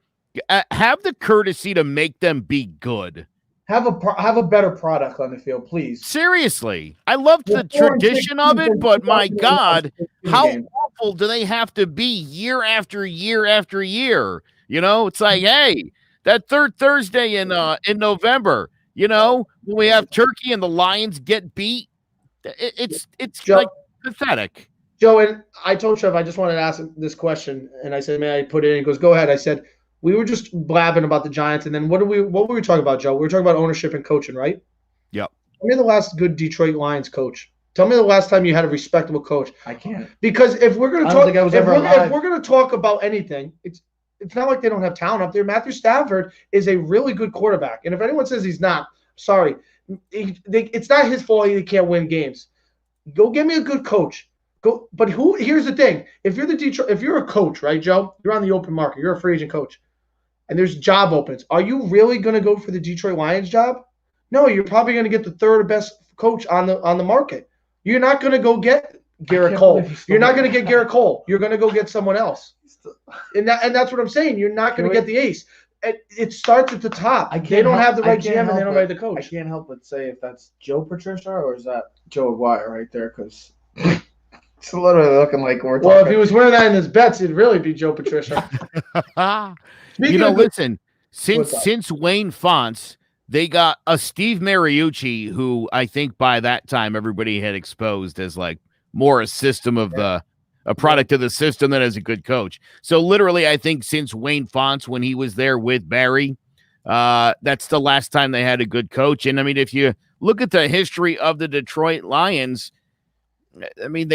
have the courtesy to make them be good. Have a better product on the field, please. Seriously, I love the tradition of it, but my God, how awful do they have to be year after year after year? It's like, hey, that third Thursday in November, when we have turkey and the Lions get beat, it's Joe, like pathetic. Joe, and I told Trev I just wanted to ask him this question, and I said, "May I put it in?" He goes, "Go ahead." I said, "We were just blabbing about the Giants, and then what were we talking about, Joe? We were talking about ownership and coaching, right?" Yep. Tell me the last good Detroit Lions coach. Tell me the last time you had a respectable coach. I can't. Because if we're going to I don't talk, think I was if ever we're, alive. if we're going to talk about anything, it's not like they don't have talent up there. Matthew Stafford is a really good quarterback, and if anyone says he's not, sorry, it's not his fault he can't win games. Go get me a good coach. Go, but here's the thing: if you're a coach, right, Joe, you're on the open market, you're a free agent coach, and there's job opens. Are you really going to go for the Detroit Lions job? No, you're probably going to get the third best coach on the market. You're not going to go get Garrett Cole. You're not going to get Garrett Cole. You're going to go get someone else. And that's what I'm saying. You're not going to get the ace. It starts at the top. They don't have the right GM and they don't have the coach. I can't help but say if that's Joe Patricia or is that Joe Aguirre right there, because it's literally looking like we're talking. Well, if he was wearing that in his bets, it'd really be Joe Patricia. Listen, since Wayne Fonts, they got a Steve Mariucci, who I think by that time everybody had exposed as like more a product of the system than as a good coach. So literally, I think since Wayne Fonts, when he was there with Barry, that's the last time they had a good coach. And I mean, if you look at the history of the Detroit Lions, I mean,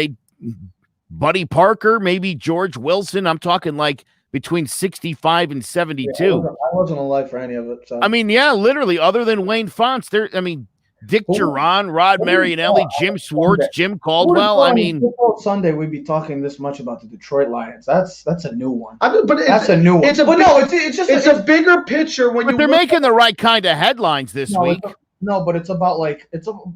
Buddy Parker, maybe George Wilson. I'm talking like between 65 and 72. I wasn't alive for any of it. So. I mean, yeah, literally, other than Wayne Fonts, Dick Geron, Rod Marinelli, Jim Schwartz, Jim Caldwell. I mean, Sunday we'd be talking this much about the Detroit Lions. That's a new one. That's a new one. It's a bigger picture when but they're making the right kind of headlines this week. But it's about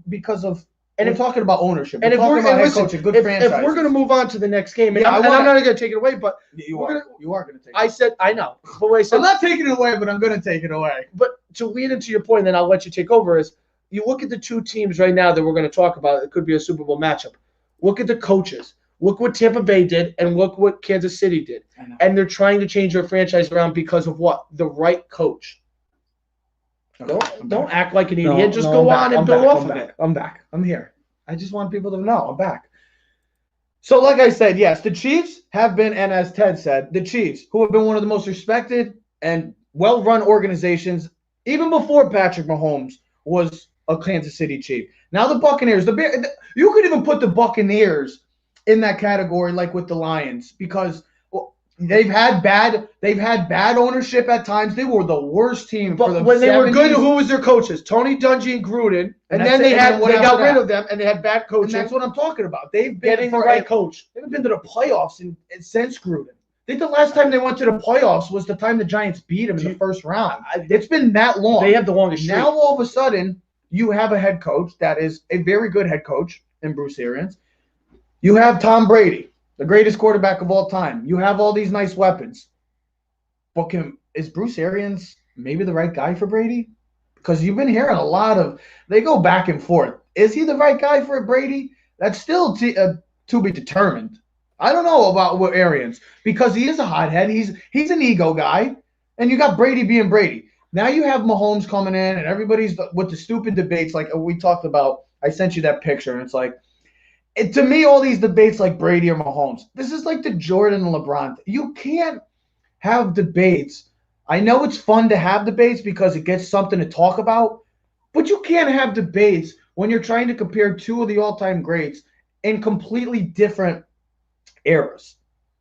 because of. And we're talking about ownership. And if we're franchise. If we're going to move on to the next game, and I'm not going to take it away, but you are going to take it. I said I know, but what I said, I'm not taking it away, but I'm going to take it away. But to lead into your point, then I'll let you take over. Is you look at the two teams right now that we're going to talk about. It could be a Super Bowl matchup. Look at the coaches. Look what Tampa Bay did, and look what Kansas City did. And they're trying to change their franchise around because of what? The right coach. Don't act like an idiot. Just go on and build off of it. I'm back. I'm here. I just want people to know I'm back. So, like I said, yes, the Chiefs have been, and as Ted said, the Chiefs, who have been one of the most respected and well-run organizations, even before Patrick Mahomes was a Kansas City Chief. Now the Buccaneers, you could even put the Buccaneers in that category, like with the Lions, because they've had bad ownership at times. They were the worst team. But when they were good, who was their coaches? Tony Dungy and Gruden, and then they got rid of them, and they had bad coaching. And that's what I'm talking about. They've been getting the right coach. They haven't been to the playoffs since Gruden. I think the last time they went to the playoffs was the time the Giants beat them in the first round. It's been that long. They have the longest streak. Now all of a sudden, you have a head coach that is a very good head coach in Bruce Arians. You have Tom Brady, the greatest quarterback of all time. You have all these nice weapons. But is Bruce Arians maybe the right guy for Brady? Because you've been hearing a lot of – they go back and forth. Is he the right guy for Brady? That's still to be determined. I don't know about Arians because he is a hothead. He's an ego guy, and you got Brady being Brady. Now you have Mahomes coming in, and everybody's with the stupid debates like we talked about. I sent you that picture, and it's like, to me, all these debates like Brady or Mahomes, this is like the Jordan and LeBron. You can't have debates. I know it's fun to have debates because it gets something to talk about, but you can't have debates when you're trying to compare two of the all-time greats in completely different eras.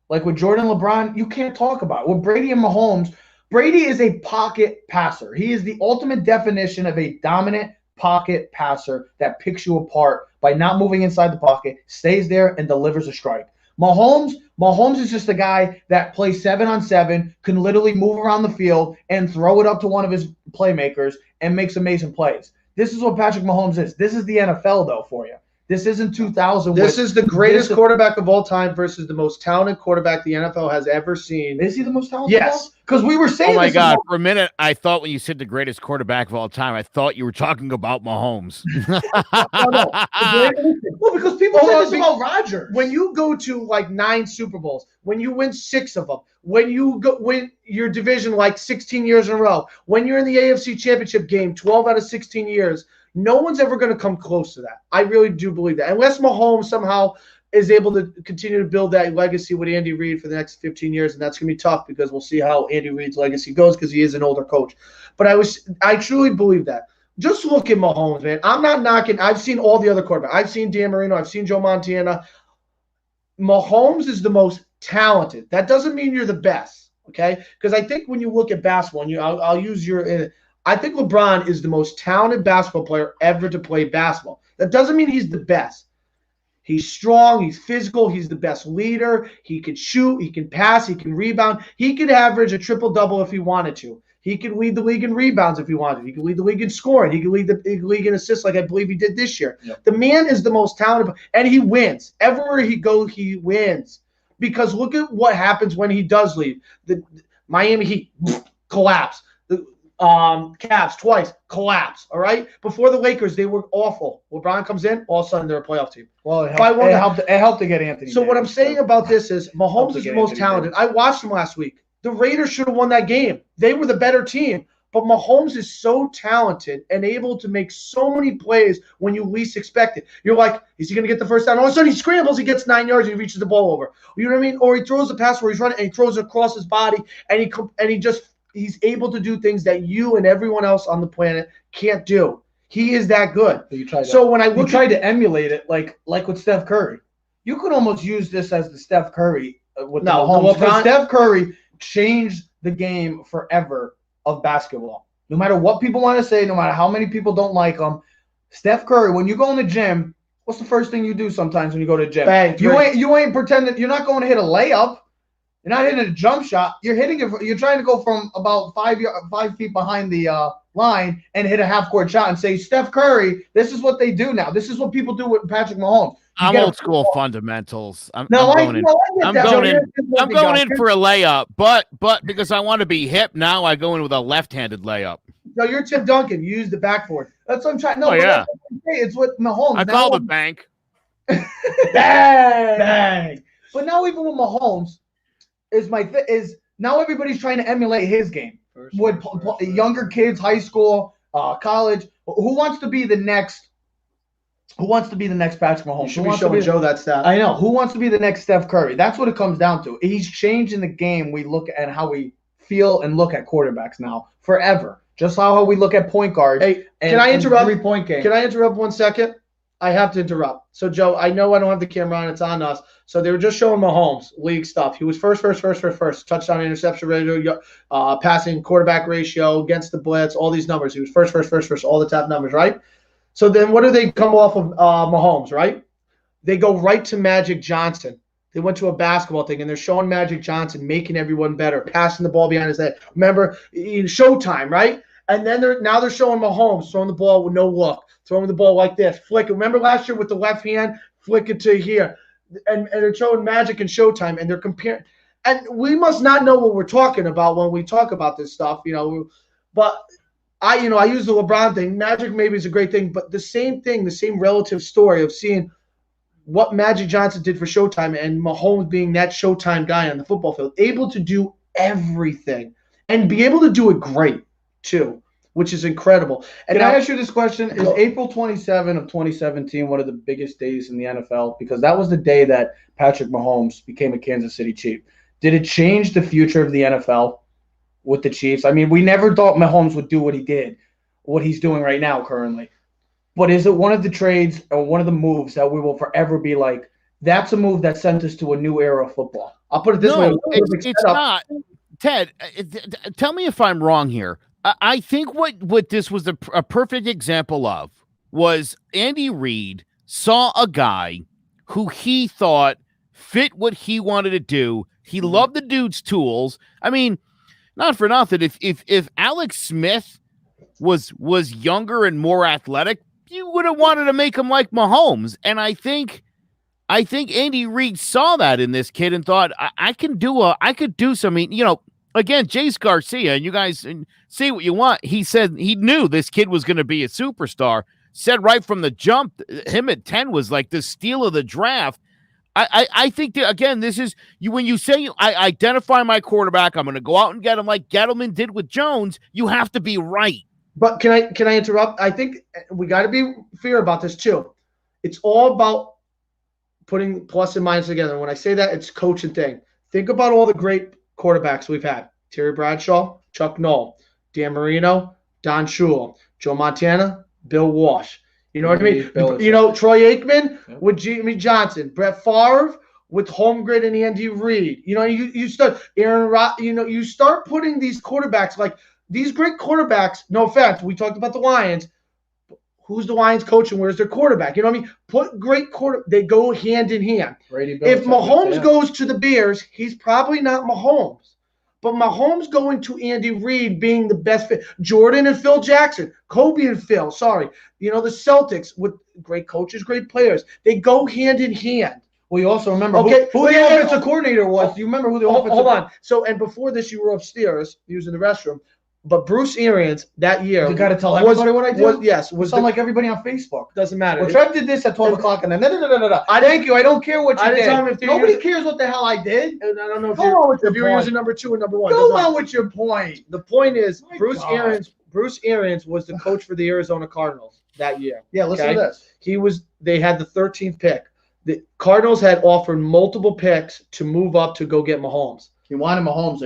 Like with Jordan and LeBron, you can't talk about it. With Brady and Mahomes, Brady is a pocket passer. He is the ultimate definition of a dominant pocket passer that picks you apart by not moving inside the pocket, stays there, and delivers a strike. Mahomes is just a guy that plays 7-on-7, can literally move around the field and throw it up to one of his playmakers and makes amazing plays. This is what Patrick Mahomes is. This is the NFL, though, for you. This isn't 2000. This is the greatest quarterback of all time versus the most talented quarterback the NFL has ever seen. Is he the most talented? Yes. Because we were saying oh, my God. For a minute, I thought when you said the greatest quarterback of all time, I thought you were talking about Mahomes. No, because people say this about Rodgers. When you go to like 9 Super Bowls, when you win 6 of them, when you win your division like 16 years in a row, when you're in the AFC Championship game 12 out of 16 years, no one's ever going to come close to that. I really do believe that. Unless Mahomes somehow is able to continue to build that legacy with Andy Reid for the next 15 years, and that's going to be tough because we'll see how Andy Reid's legacy goes because he is an older coach. But I truly believe that. Just look at Mahomes, man. I'm not knocking. I've seen all the other quarterbacks. I've seen Dan Marino. I've seen Joe Montana. Mahomes is the most talented. That doesn't mean you're the best, okay? Because I think when you look at basketball, and I'll use your I think LeBron is the most talented basketball player ever to play basketball. That doesn't mean he's the best. He's strong. He's physical. He's the best leader. He can shoot. He can pass. He can rebound. He could average a triple-double if he wanted to. He could lead the league in rebounds if he wanted to. He could lead the league in scoring. He could lead the league in assists like I believe he did this year. Yep. The man is the most talented, and he wins. Everywhere he goes, he wins. Because look at what happens when he does leave. The Miami Heat collapse. Cavs twice collapse. All right. Before the Lakers, they were awful. LeBron comes in, all of a sudden they're a playoff team. Well, it helped to get Anthony. So what I'm saying about this is Mahomes is the most talented. I watched him last week. The Raiders should have won that game. They were the better team. But Mahomes is so talented and able to make so many plays when you least expect it. You're like, is he going to get the first down? All of a sudden he scrambles, he gets 9 yards, and he reaches the ball over. You know what I mean? Or he throws a pass where he's running and he throws it across his body, and he's able to do things that you and everyone else on the planet can't do. He is that good. When I tried to emulate it, like with Steph Curry, you could almost use this as the Steph Curry with Mahomes. Because Steph Curry changed the game forever of basketball. No matter what people want to say, no matter how many people don't like him, Steph Curry, when you go in the gym, what's the first thing you do sometimes when you go to the gym? Bang, you ain't pretending. You're not going to hit a layup. You're not hitting a jump shot. You're hitting it. You're trying to go from about 5 feet behind the line and hit a half-court shot and say, Steph Curry, this is what they do now. This is what people do with Patrick Mahomes. I'm old school fundamentals. I'm going in for a layup, but because I want to be hip now, I go in with a left-handed layup. No, you're Tim Duncan. You use the backboard. That's what I'm trying. No, it's with Mahomes. I call the bank. Bang. But now even with Mahomes, is now everybody's trying to emulate his game. With younger kids, high school, college, who wants to be the next? Who wants to be the next Patrick Mahomes? You should be showing Joe that stat. I know. Who wants to be the next Steph Curry? That's what it comes down to. He's changing the game. We look at how we feel and look at quarterbacks now forever. Just how we look at point guards. Hey, can I interrupt? 3-point game. Can I interrupt 1 second? I have to interrupt. So, Joe, I know I don't have the camera on. It's on us. So they were just showing Mahomes league stuff. He was first. Touchdown, interception ratio, passing quarterback ratio, against the blitz, all these numbers. He was first, all the top numbers, right? So then what do they come off of Mahomes, right? They go right to Magic Johnson. They went to a basketball thing, and they're showing Magic Johnson making everyone better, passing the ball behind his head. Remember, Showtime, right? And then they're showing Mahomes throwing the ball with no look, throwing the ball like this, flick it. Remember last year with the left hand, flick it to here. And they're showing Magic and Showtime, and they're comparing. And we must not know what we're talking about when we talk about this stuff, But I use the LeBron thing. Magic maybe is a great thing, but the same thing, the same relative story of seeing what Magic Johnson did for Showtime and Mahomes being that Showtime guy on the football field, able to do everything and be able to do it great. too, which is incredible. And Can now, I ask you this question? Is April 27 of 2017 one of the biggest days in the NFL? Because that was the day that Patrick Mahomes became a Kansas City Chief. Did it change the future of the NFL with the Chiefs? I mean, we never thought Mahomes would do what he did, what he's doing right now currently. But is it one of the trades or one of the moves that we will forever be like, that's a move that sent us to a new era of football? I'll put it this way. It's not. Ted, tell me if I'm wrong here. I think what this was a perfect example of was Andy Reid saw a guy who he thought fit what he wanted to do. He loved the dude's tools. I mean, not for nothing. If Alex Smith was younger and more athletic, you would have wanted to make him like Mahomes. And I think Andy Reid saw that in this kid and thought, I could do something. You know, again, Jace Garcia, and you guys say what you want. He said he knew this kid was going to be a superstar. Said right from the jump, him at 10 was like the steal of the draft. I think that, again, this is you when you say I identify my quarterback, I'm going to go out and get him like Gettleman did with Jones. You have to be right. But can I interrupt? I think we got to be fair about this too. It's all about putting plus and minus together. And when I say that, it's coaching thing. Think about all the great quarterbacks we've had: Terry Bradshaw, Chuck Noll, Dan Marino, Don Shula, Joe Montana, Bill Walsh. You know what I mean? You know, Troy Aikman with Jimmy Johnson, Brett Favre with Holmgren and Andy Reid. You know, you start Aaron Rodgers. You know, you start putting these quarterbacks, like these great quarterbacks. No offense, we talked about the Lions. Who's the Lions coach and where's their quarterback? You know what I mean? Put great they go hand in hand. If Mahomes goes to the Bears, he's probably not Mahomes. But Mahomes going to Andy Reid being the best fit. Jordan and Phil Jackson. Kobe and Phil, sorry. You know, the Celtics with great coaches, great players. They go hand in hand. Well, you also remember who the offensive coordinator was. Do you remember who the offensive Hold on. So, and before this, you were upstairs using the restroom. But Bruce Arians that year. You got to tell everybody what I did? Yes. Sound like everybody on Facebook. Doesn't matter. Well, Trev did this at 12 o'clock and then thank you. I don't care what you did. Nobody cares what the hell I did. And I don't know if you were using number 2 or number 1. Go on with your point. The point is, Bruce Arians was the coach for the Arizona Cardinals that year. Yeah, listen to this. They had the 13th pick. The Cardinals had offered multiple picks to move up to go get Mahomes. He wanted Mahomes.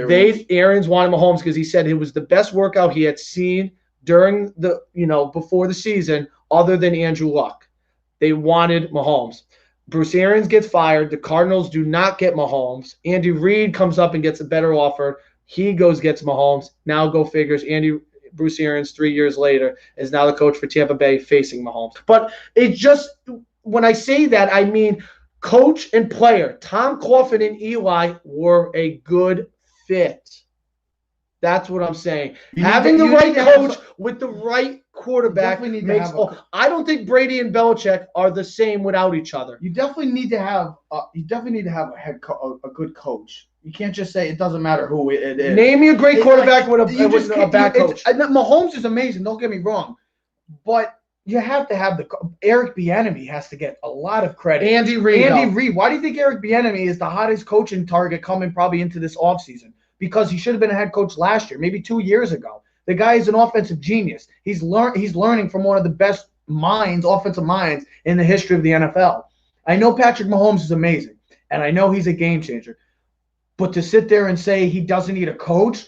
Arians wanted Mahomes because he said it was the best workout he had seen during before the season, other than Andrew Luck. They wanted Mahomes. Bruce Arians gets fired. The Cardinals do not get Mahomes. Andy Reid comes up and gets a better offer. He gets Mahomes. Now go figures. Bruce Arians 3 years later is now the coach for Tampa Bay facing Mahomes. But it just, when I say that, I mean coach and player. Tom Coughlin and Eli were a good fit. That's what I'm saying. Having the right coach with the right quarterback makes. I don't think Brady and Belichick are the same without each other. You definitely need to have. A good coach. You can't just say it doesn't matter who it is. Name me a great quarterback with a bad coach. Mahomes is amazing. Don't get me wrong, but you have to have Eric Bieniemy has to get a lot of credit. Andy Reid. Why do you think Eric Bieniemy is the hottest coaching target coming probably into this offseason? Because he should have been a head coach last year, maybe 2 years ago. The guy is an offensive genius. He's learning from one of the best offensive minds in the history of the NFL. I know Patrick Mahomes is amazing, and I know he's a game changer. But to sit there and say he doesn't need a coach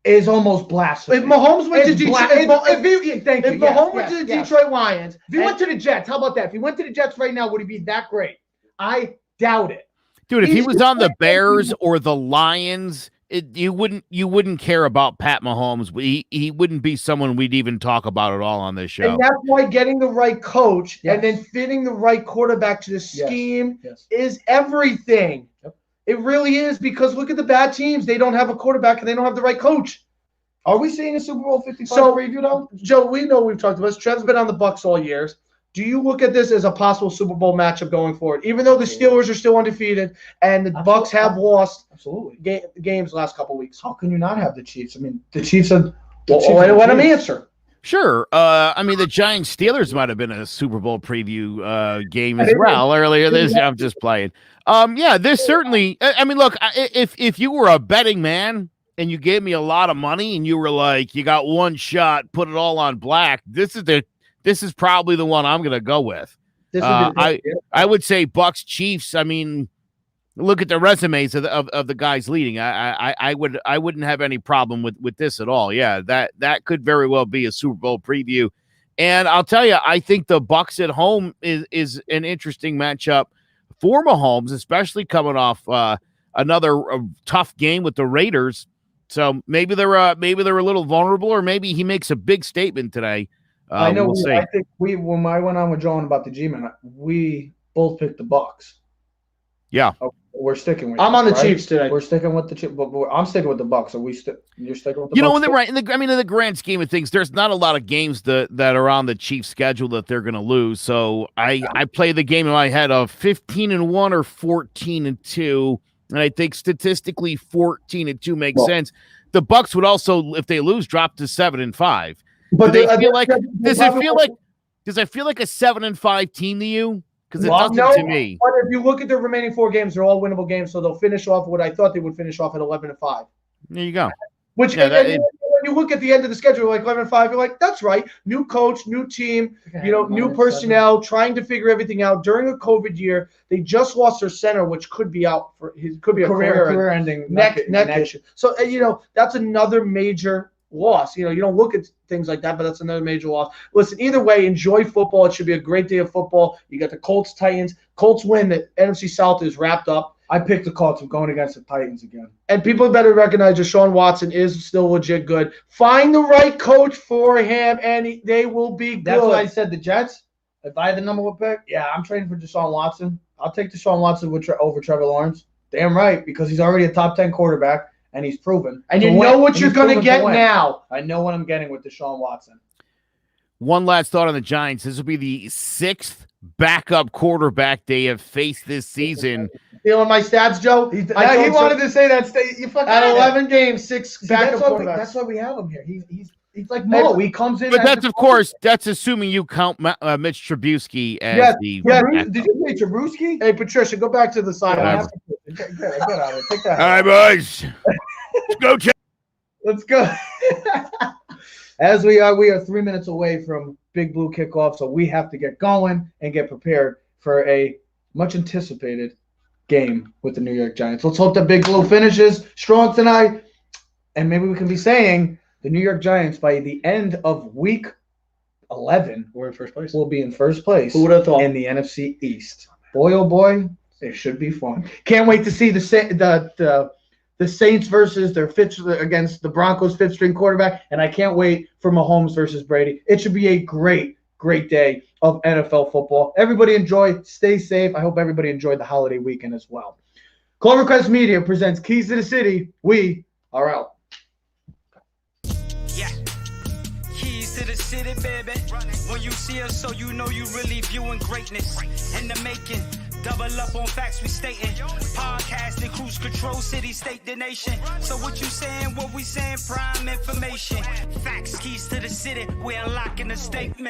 is almost blasphemy. If Mahomes went to Detroit, Mahomes went to the Detroit Lions, if he went to the Jets, how about that? If he went to the Jets right now, would he be that great? I doubt it. Dude, if he was on the Bears or the Lions, you wouldn't care about Pat Mahomes. He wouldn't be someone we'd even talk about at all on this show. And that's why getting the right coach and then fitting the right quarterback to the scheme is everything. Yep. It really is, because look at the bad teams. They don't have a quarterback and they don't have the right coach. Are we seeing a Super Bowl 55 preview though? Joe, we know we've talked about this. Trev's been on the Bucs all years. Do you look at this as a possible Super Bowl matchup going forward? Even though the Steelers are still undefeated and the Bucs have lost games last couple weeks. How can you not have the Chiefs? I mean, the Chiefs are let him answer. Sure. I mean, the Giants Steelers might have been a Super Bowl preview game as well earlier this year. I'm just playing. This certainly. I mean, look, if you were a betting man, and you gave me a lot of money and you were like, you got one shot, put it all on black, this is probably the one I'm going to go with. I would say Bucks Chiefs. I mean, look at the resumes of the guys leading. I wouldn't have any problem with this at all. Yeah, that could very well be a Super Bowl preview. And I'll tell you, I think the Bucks at home is an interesting matchup for Mahomes, especially coming off another tough game with the Raiders. So maybe they're a little vulnerable, or maybe he makes a big statement today. I know. We'll see. I think when I went on with John about the G-Men, we both picked the Bucks. Yeah. We're sticking with. I'm on the right? Chiefs today. We're sticking with the Chiefs, but I'm sticking with the Bucks. Are we? You're sticking with the Bucks? You know, in the grand scheme of things, there's not a lot of games that are on the Chiefs' schedule that they're going to lose. So I play the game in my head of 15-1 or 14-2, and I think statistically 14-2 makes sense. The Bucks would also, if they lose, drop to 7-5. But does it feel like a 7-5 team to you? Because it doesn't to me. But if you look at the remaining 4 games, they're all winnable games, so they'll finish off what I thought they would finish off at 11-5. There you go. Which, when you look at the end of the schedule, like 11-5, you're like, that's right. New coach, new team, new personnel, trying to figure everything out. During a COVID year, they just lost their center, which could be out for his could be a career-ending neck issue. So that's another major loss. You don't look at things like that, but that's another major loss. Listen, either way, enjoy football. It should be a great day of football. You got the Colts, Titans. Colts win. The NFC South is wrapped up. I picked the Colts. I'm going against the Titans again. And people better recognize Deshaun Watson is still legit good. Find the right coach for him, and they will be good. That's what I said. The Jets, if I had the number one pick, I'm trading for Deshaun Watson. I'll take Deshaun Watson over Trevor Lawrence. Damn right, because he's already a top 10 quarterback. And he's proven. And you know what you're going to get now. I know what I'm getting with Deshaun Watson. One last thought on the Giants. This will be the 6th backup quarterback they have faced this season. Feeling my stats, Joe? He wanted to say that. You fucking at 11 games, 6 backup quarterbacks. That's why we have him here. He's like Mo. He comes in. But that's, of course, that's assuming you count Mitch Trubisky as the. Yeah. Did you say Trubisky? Hey, Patricia, go back to the sideline. Get out of it. Take that. All right, boys. Let's go. Let's go. As we are 3 minutes away from Big Blue kickoff, so we have to get going and get prepared for a much anticipated game with the New York Giants. Let's hope that Big Blue finishes strong tonight, and maybe we can be saying the New York Giants by the end of week 11 we're in first place. Will be in first place. Who would have thought? In the NFC East. Boy, oh boy, it should be fun. Can't wait to see the Saints versus against the Broncos' 5th-string quarterback, and I can't wait for Mahomes versus Brady. It should be a great, great day of NFL football. Everybody enjoy. Stay safe. I hope everybody enjoyed the holiday weekend as well. Clovercrest Media presents Keys to the City. We are out. Yeah. Keys to the city, baby. When you see us, so you know you really viewing greatness in the making. Double up on facts we stating. Podcasting, cruise control, city, state, the nation. So what you saying, what we saying, prime information. Facts, keys to the city, we unlocking the statement.